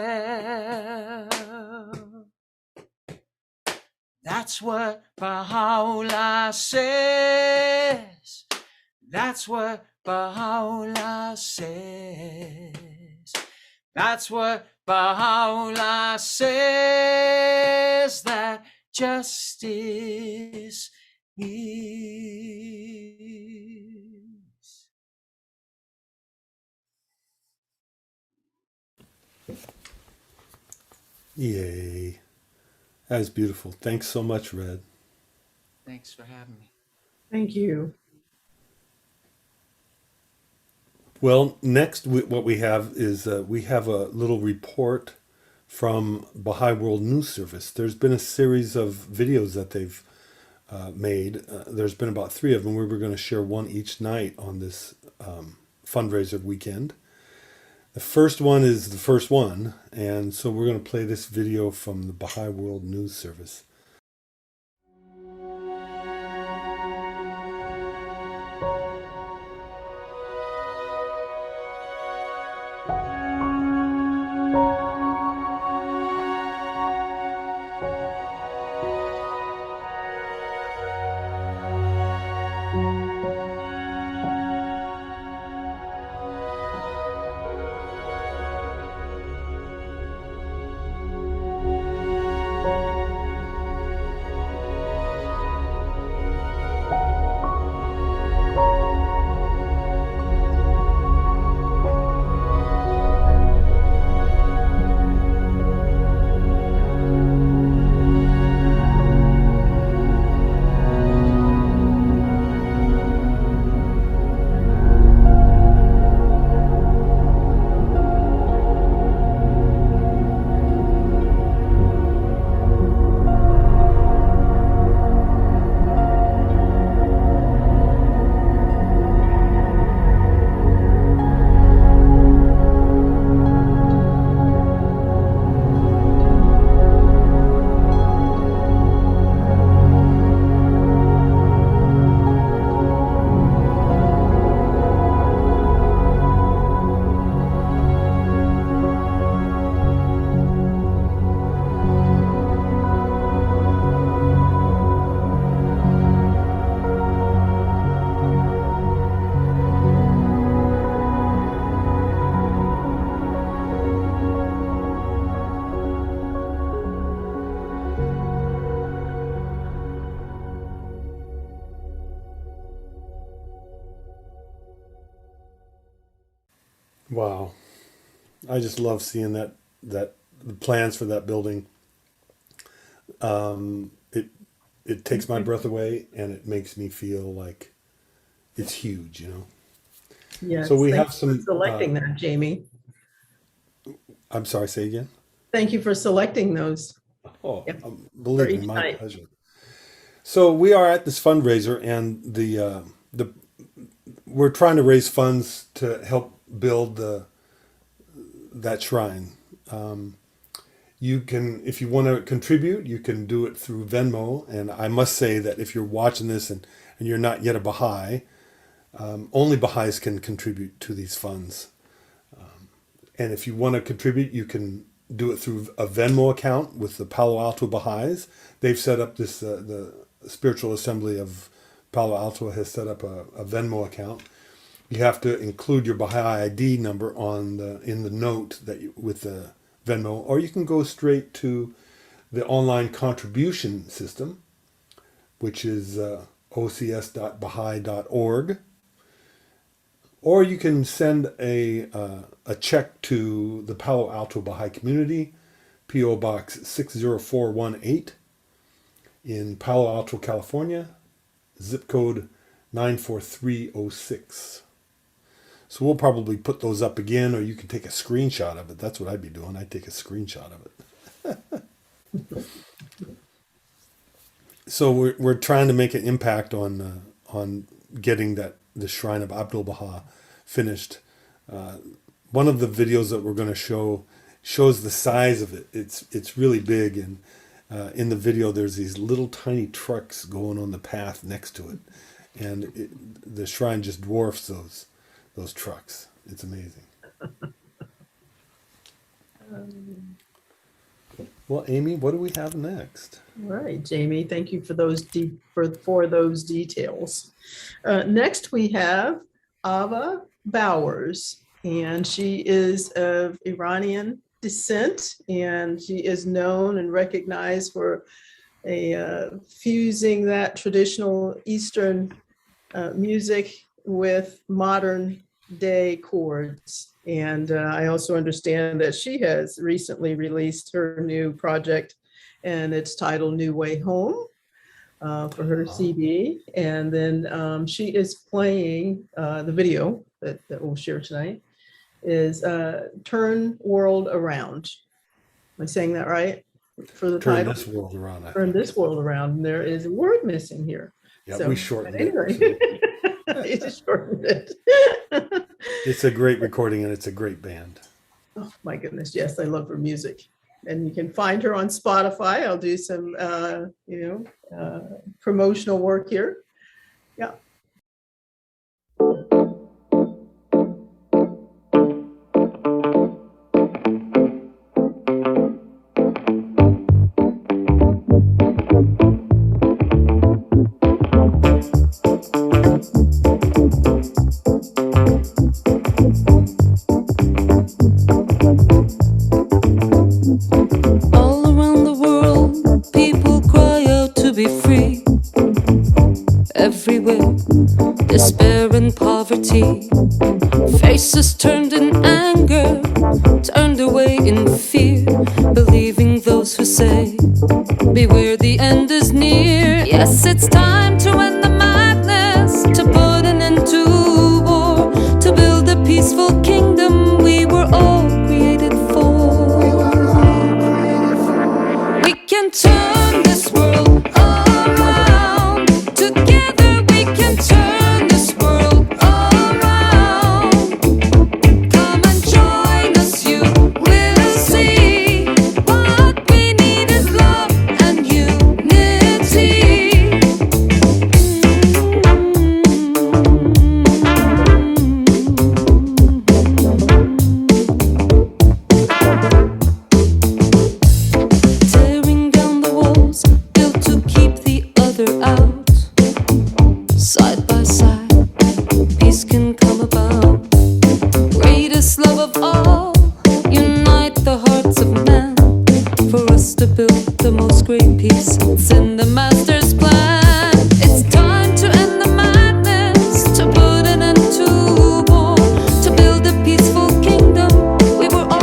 [SPEAKER 17] That's what Baha'u'llah says. That's what Baha'u'llah says. That's what Baha'u'llah says that justice is.
[SPEAKER 1] Yay. That was beautiful. Thanks so much, Red.
[SPEAKER 17] Thanks for having me.
[SPEAKER 2] Thank you.
[SPEAKER 1] Well, next what we have is we have a little report from Baha'i World News Service. There's been a series of videos that they've made. There's been about 3 of them. We were going to share one each night on this fundraiser weekend. The first one is the first one, and so we're going to play this video from the Baha'i World News Service. Wow. I just love seeing that the plans for that building. It takes my breath away, and it makes me feel like it's huge, you know.
[SPEAKER 2] Yes.
[SPEAKER 1] So we
[SPEAKER 2] thank
[SPEAKER 1] have
[SPEAKER 2] you for
[SPEAKER 1] some.
[SPEAKER 2] selecting that, Jamie.
[SPEAKER 1] I'm sorry. Say again.
[SPEAKER 2] Thank you for selecting those.
[SPEAKER 1] Oh,
[SPEAKER 2] Yep.
[SPEAKER 1] believe
[SPEAKER 2] For
[SPEAKER 1] me,
[SPEAKER 2] each
[SPEAKER 1] my
[SPEAKER 2] night.
[SPEAKER 1] pleasure. So we are at this fundraiser, and we're trying to raise funds to help build that shrine. You can, if you want to contribute, you can do it through Venmo. And I must say that if you're watching this and you're not yet a Baha'i, only Baha'is can contribute to these funds. And if you want to contribute, you can do it through a Venmo account with the Palo Alto Baha'is. They've set up this, the Spiritual Assembly of Palo Alto has set up a Venmo account. You have to include your Baha'i ID number in the note with the Venmo, or you can go straight to the online contribution system, which is ocs.baha'i.org, or you can send a check to the Palo Alto Baha'i Community, P.O. Box 60418 in Palo Alto, California, zip code 94306. So we'll probably put those up again, or you can take a screenshot of it. That's what I'd be doing. I'd take a screenshot of it. So we're trying to make an impact on getting the Shrine of Abdul Baha finished. One of the videos that we're going to show shows the size of it. It's really big, and in the video there's these little tiny trucks going on the path next to it, and the shrine just dwarfs those trucks. It's amazing. Well, Amy, what do we have next?
[SPEAKER 2] All right, Jamie, thank you for those for those details. Next, we have Ava Bowers, and she is of Iranian descent, and she is known and recognized for fusing that traditional Eastern music with modern day chords. And I also understand that she has recently released her new project, and it's titled New Way Home for her CD. And then she is playing the video that we'll share tonight is Turn World Around. Am I saying that right for the title?
[SPEAKER 1] Turn This World Around.
[SPEAKER 2] Turn This World Around. And there is a word missing here.
[SPEAKER 1] Yeah,
[SPEAKER 2] so,
[SPEAKER 1] we shortened
[SPEAKER 2] anyway.
[SPEAKER 1] it.
[SPEAKER 2] You just shortened it.
[SPEAKER 1] It's a great recording, and it's a great band.
[SPEAKER 2] Oh my goodness, yes, I love her music. And you can find her on Spotify. I'll do some, promotional work here. Yeah.
[SPEAKER 18] All around the world, people cry out to be free. Everywhere, despair and poverty. Faces turned in anger, turned away in fear. Believing those who say, beware, the end is near. Yes, it's time to end the madness, to put an end to war, to build a peaceful kingdom we were all created for. We can turn this world around. Together we can turn this world around. Come and join us, you will see. What we need is love and unity. Tearing down the walls built to keep the other out. Side by side, peace can come about. Greatest love of all, unite the hearts of man. For us to build the most great peace, it's in the Master's plan. It's time to end the madness, to put an end to war, to build a peaceful kingdom we were all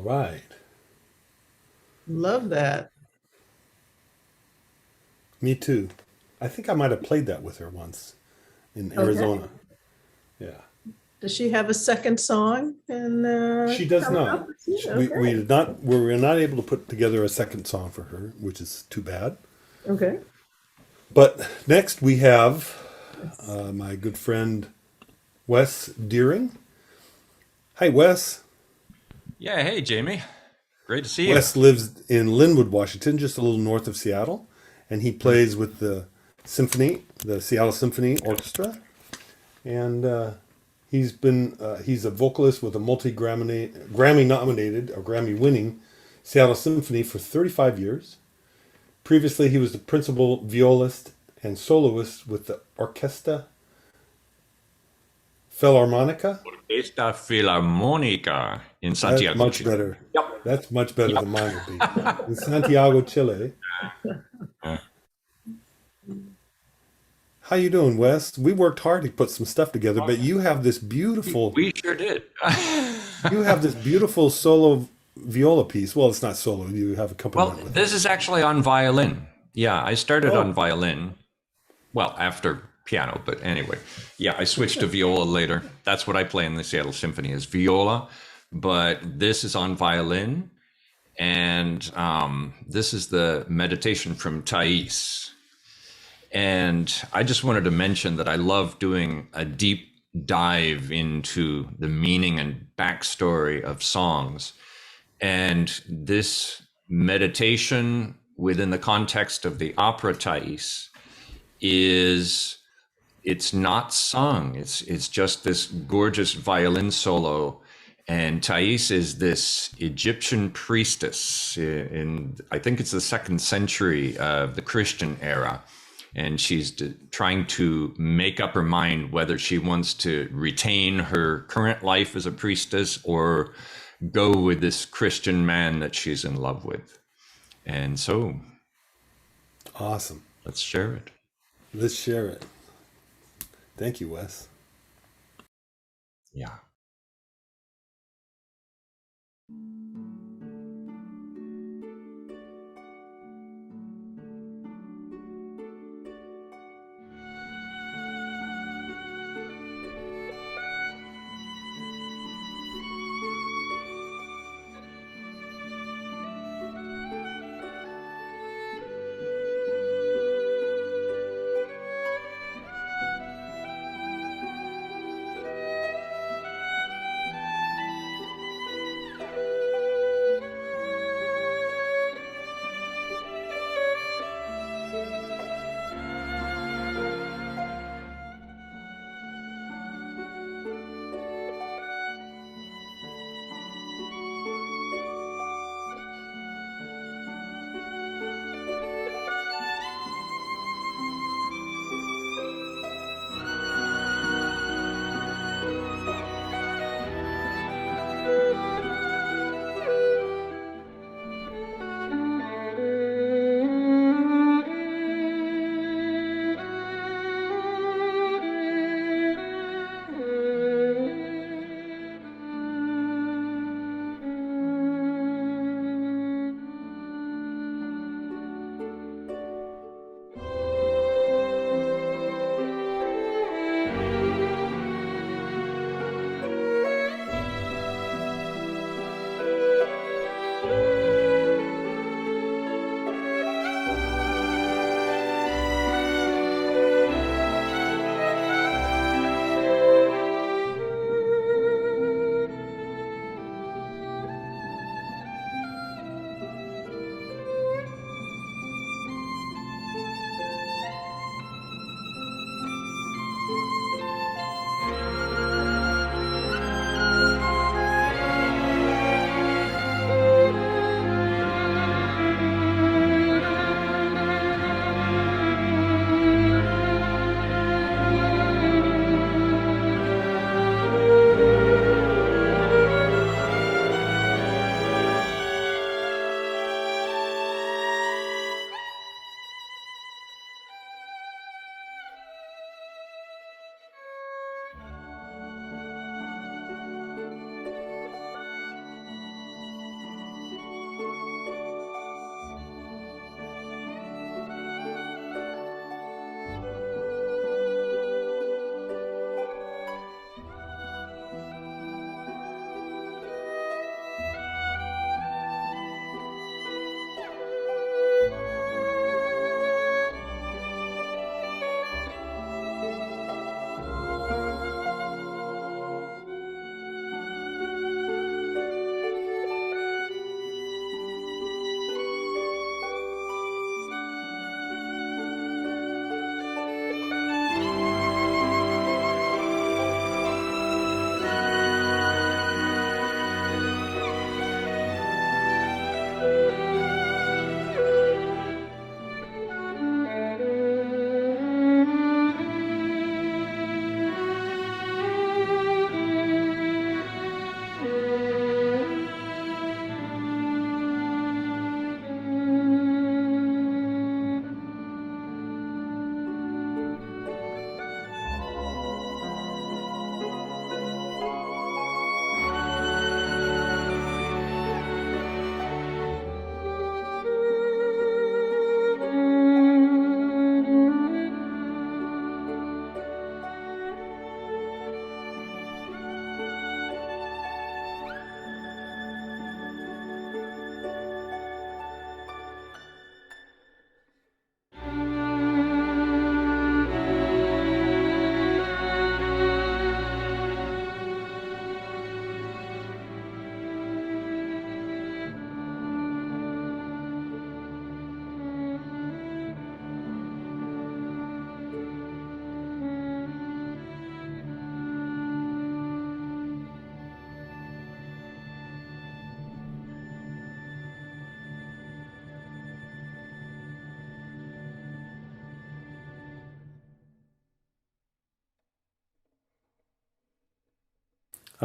[SPEAKER 1] right.
[SPEAKER 2] Love that.
[SPEAKER 1] Me too. I think I might have played that with her once in
[SPEAKER 2] Okay.
[SPEAKER 1] Arizona. Yeah.
[SPEAKER 2] Does she have a second song? And
[SPEAKER 1] She does not. We did not. We were not able to put together a second song for her, which is too bad.
[SPEAKER 2] Okay.
[SPEAKER 1] But next we have my good friend Wes Deering. Hi, Wes.
[SPEAKER 19] Yeah, hey, Jamie. Great to see you.
[SPEAKER 1] Wes lives in Linwood, Washington, just a little north of Seattle, and he plays with the symphony, the Seattle Symphony Orchestra, and he's a vocalist with a Grammy-nominated or Grammy-winning Seattle Symphony for 35 years. Previously, he was the principal violist and soloist with the Orquesta Philharmonica.
[SPEAKER 19] Orquesta Philharmonica in Santiago.
[SPEAKER 1] That's much better. Yep. That's much better than mine would be. In Santiago, Chile. How you doing, Wes? We worked hard to put some stuff together, but you have this beautiful...
[SPEAKER 19] We sure did.
[SPEAKER 1] You have this beautiful solo viola piece. Well, it's not solo. You have accompaniment with it.
[SPEAKER 19] This is actually on violin. Yeah, I started on violin. Well, after piano, but anyway. Yeah, I switched to viola later. That's what I play in the Seattle Symphony is viola, but this is on violin. And this is the meditation from Thais. And I just wanted to mention that I love doing a deep dive into the meaning and backstory of songs. And this meditation within the context of the opera Thais it's not sung. It's just this gorgeous violin solo. And Thais is this Egyptian priestess in I think it's the 2nd century of the Christian era. And she's trying to make up her mind whether she wants to retain her current life as a priestess or go with this Christian man that she's in love with. And so...
[SPEAKER 1] Awesome.
[SPEAKER 19] Let's share it.
[SPEAKER 1] Let's share it. Thank you, Wes.
[SPEAKER 19] Yeah.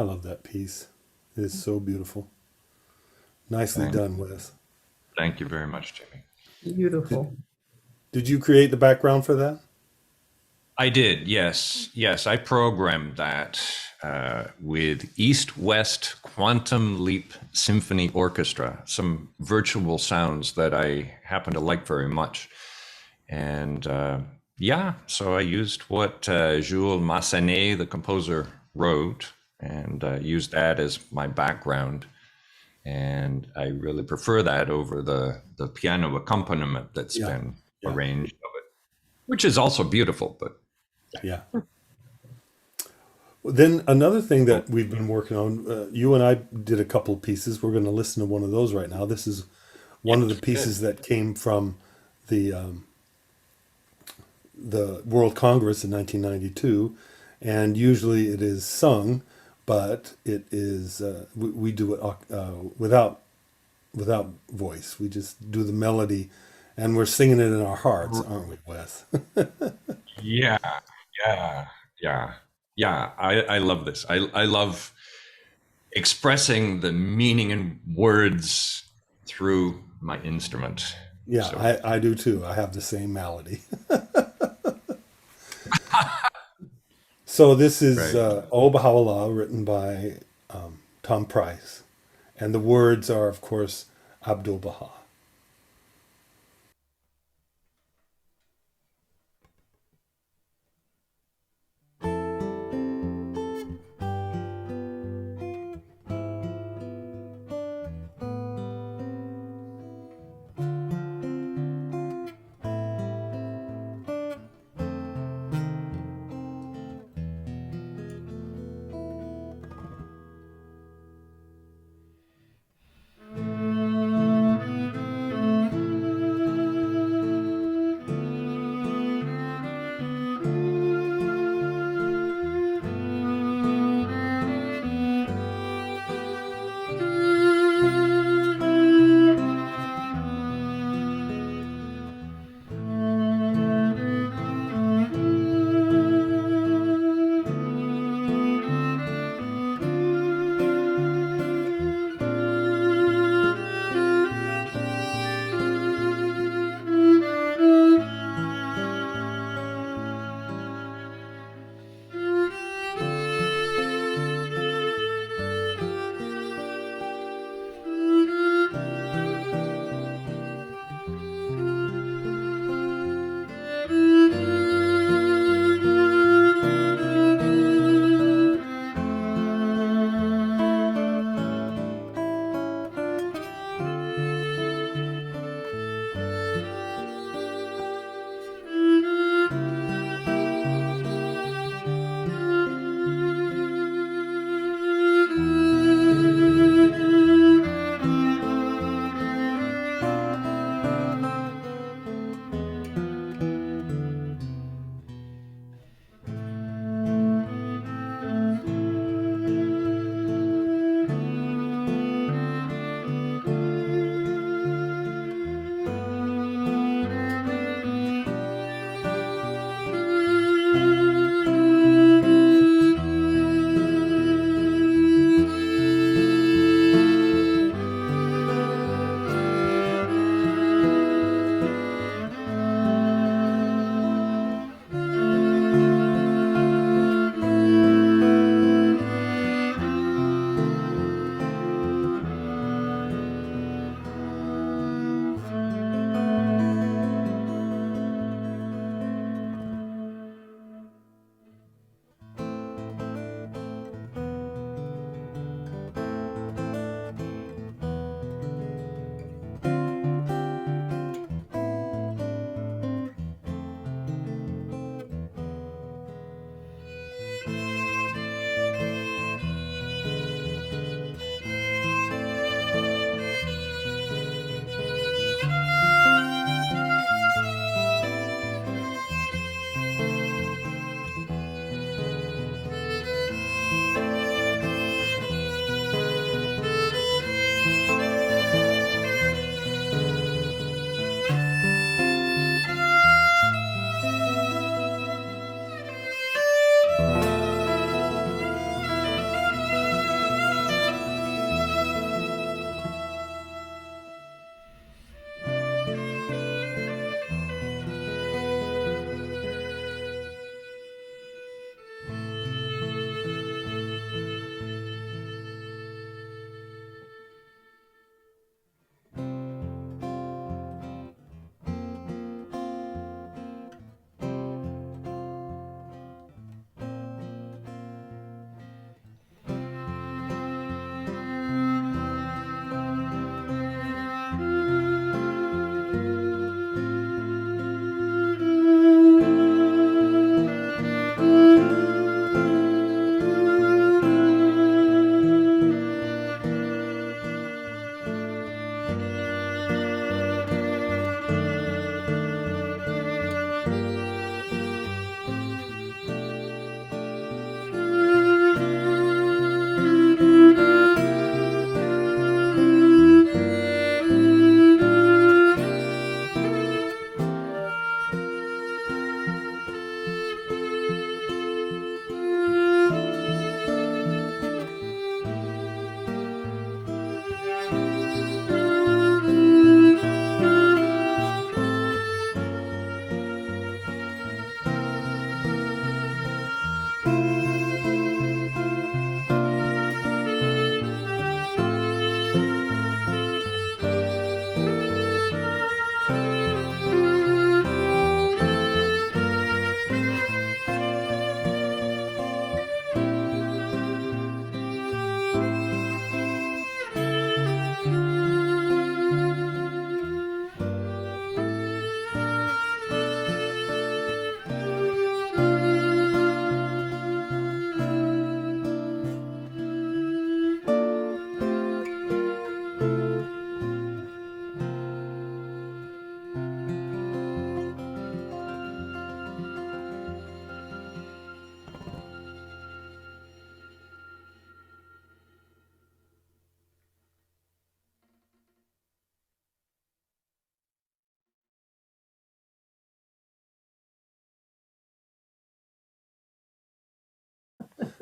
[SPEAKER 1] I love that piece. It is so beautiful. Nicely
[SPEAKER 19] Thank-
[SPEAKER 1] done, Wes.
[SPEAKER 19] Thank you very much, Jimmy.
[SPEAKER 2] Beautiful.
[SPEAKER 1] Did you create the background for that?
[SPEAKER 19] I did, yes. Yes, I programmed that with East West Quantum Leap Symphony Orchestra, some virtual sounds that I happen to like very much. And so I used what Jules Massenet, the composer, wrote, and used that as my background. And I really prefer that over the piano accompaniment that's been arranged of it, which is also beautiful, but
[SPEAKER 1] yeah. Then another thing that we've been working on, you and I did a couple of pieces. We're going to listen to one of those right now. This is one of the pieces that came from the World Congress in 1992, and usually it is sung, but it is we do it without voice. We just do the melody, and we're singing it in our hearts, aren't we, Wes?
[SPEAKER 19] Yeah. I love this. I love expressing the meaning in words through my instrument.
[SPEAKER 1] Yeah,
[SPEAKER 19] So.
[SPEAKER 1] I do too. I have the same malady. So this is O Baha'u'llah, written by Tom Price. And the words are, of course, Abdul Baha.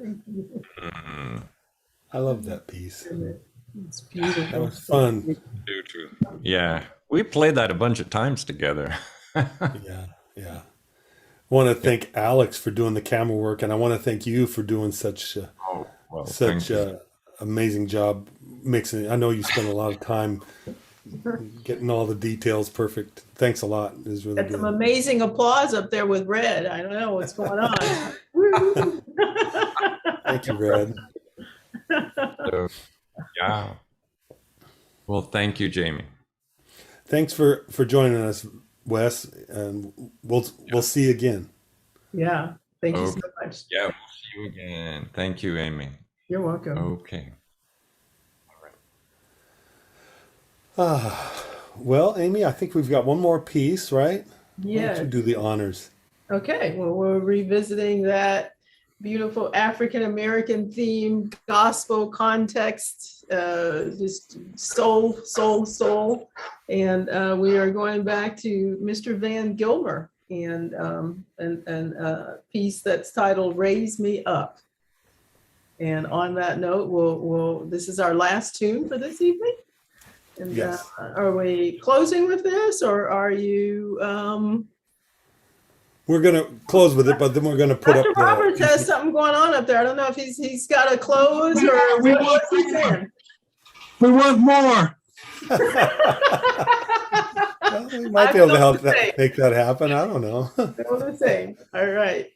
[SPEAKER 2] Thank you.
[SPEAKER 1] I love that piece.
[SPEAKER 2] It's beautiful.
[SPEAKER 1] That was fun.
[SPEAKER 19] Yeah, we played that a bunch of times together.
[SPEAKER 1] Yeah. I want to thank Alex for doing the camera work, and I want to thank you for doing such amazing job mixing it. I know you spent a lot of time getting all the details perfect. Thanks a lot. It was really
[SPEAKER 2] Got
[SPEAKER 1] good.
[SPEAKER 2] some amazing applause up there with Red. I don't know what's going on.
[SPEAKER 1] Thank you, Red.
[SPEAKER 19] So, yeah. Well, thank you, Jamie.
[SPEAKER 1] Thanks for joining us, Wes, and we'll see you again.
[SPEAKER 2] Yeah. Thank you so much.
[SPEAKER 19] Yeah, we'll see you again. Thank you, Amy.
[SPEAKER 2] You're welcome.
[SPEAKER 19] Okay.
[SPEAKER 1] Well, Amy, I think we've got one more piece, right?
[SPEAKER 2] Yes.
[SPEAKER 1] Why don't you do the honors?
[SPEAKER 2] Okay. Well, we're revisiting that beautiful African American theme, gospel context, just soul. And we are going back to Mr. Van Gilmer and a piece that's titled "Raise Me Up." And on that note, this is our last tune for this evening. And
[SPEAKER 1] yes.
[SPEAKER 2] Are we closing with this, or are you?
[SPEAKER 1] We're going to close with it, but then we're going to put
[SPEAKER 2] Dr.
[SPEAKER 1] up.
[SPEAKER 2] Roberts has something going on up there. I don't know if he's got to close or what's he saying?
[SPEAKER 5] We want more.
[SPEAKER 1] Well, we might be able to help make that happen. I don't know.
[SPEAKER 2] All the same. All right.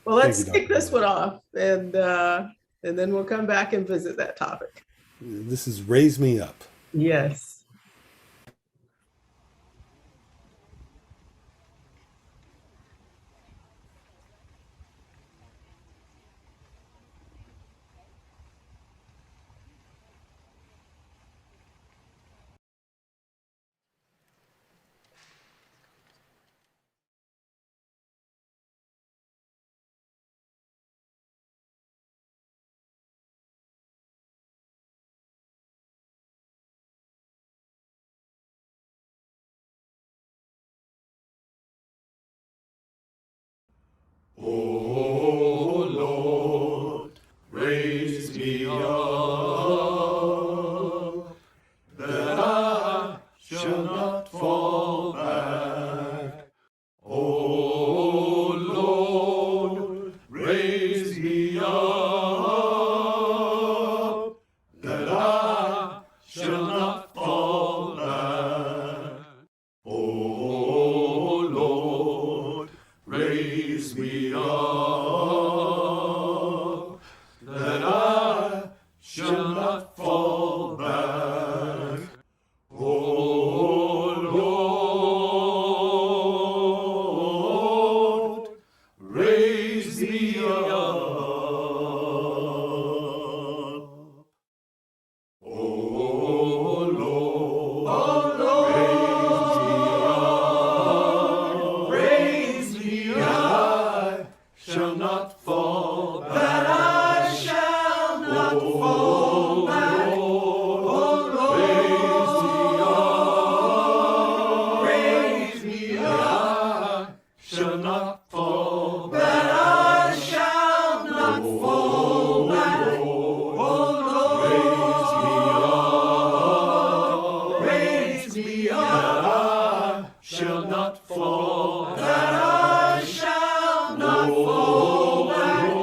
[SPEAKER 2] Well, let's kick this one off, and then we'll come back and visit that topic.
[SPEAKER 1] This is Raise Me Up.
[SPEAKER 2] Yes.
[SPEAKER 6] Oh Lord, raise me up, that I shall not fall back. Oh Lord, raise me up, that I shall not fall back. Oh Lord, raise me up, that I shall not fall back. Oh Lord, raise me up. Oh Lord, raise me up. Shall not fall back. That I shall not fall back. Oh Lord, raise me up. Shall not fall back. That I shall not fall back. Oh Lord, raise me up. That I shall not fall back. That I shall not fall back.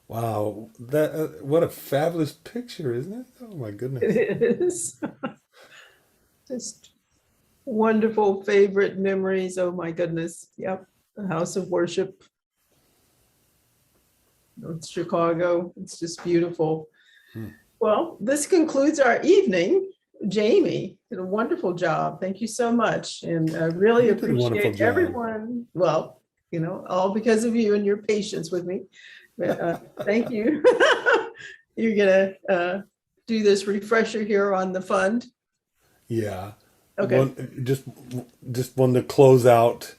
[SPEAKER 1] Wow, that what a fabulous picture, isn't it? Oh my goodness.
[SPEAKER 2] It is. Just wonderful favorite memories. Oh my goodness. Yep. The house of worship. North Chicago. It's just beautiful. Well, this concludes our evening. Jamie did a wonderful job. Thank you so much. And I really
[SPEAKER 1] You did a wonderful
[SPEAKER 2] appreciate
[SPEAKER 1] job.
[SPEAKER 2] everyone. Well, you know, all because of you and your patience with me. But, thank you. You're gonna do this refresher here on the fund.
[SPEAKER 1] Yeah.
[SPEAKER 2] Okay.
[SPEAKER 1] Just wanted to close out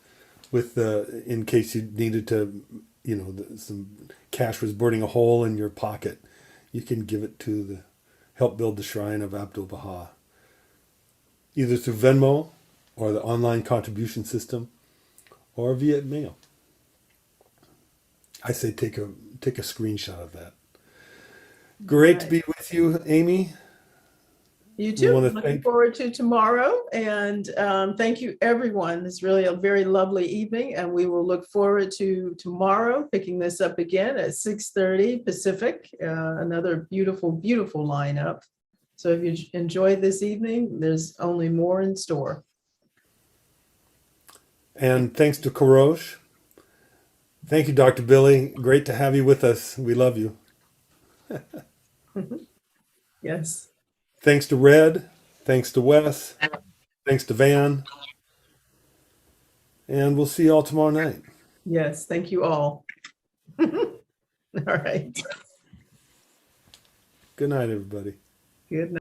[SPEAKER 1] with the, in case you needed to, you know, some cash was burning a hole in your pocket, you can give it to the help build the shrine of Abdul Baha, either through Venmo or the online contribution system or via mail. I say take a screenshot of that. Great to be with you, Amy.
[SPEAKER 2] You
[SPEAKER 1] We
[SPEAKER 2] too.
[SPEAKER 1] wanna
[SPEAKER 2] Looking
[SPEAKER 1] thank-
[SPEAKER 2] forward to tomorrow. And thank you, everyone. It's really a very lovely evening. And we will look forward to tomorrow, picking this up again at 6:30 Pacific. Another beautiful, beautiful lineup. So if you enjoyed this evening, there's only more in store.
[SPEAKER 1] And thanks to Karosh. Thank you, Dr. Billy. Great to have you with us. We love you.
[SPEAKER 2] Yes.
[SPEAKER 1] Thanks to Red. Thanks to Wes. Thanks to Van. And we'll see you all tomorrow night.
[SPEAKER 2] Yes. Thank you all. All right.
[SPEAKER 1] Good night, everybody.
[SPEAKER 2] Good night.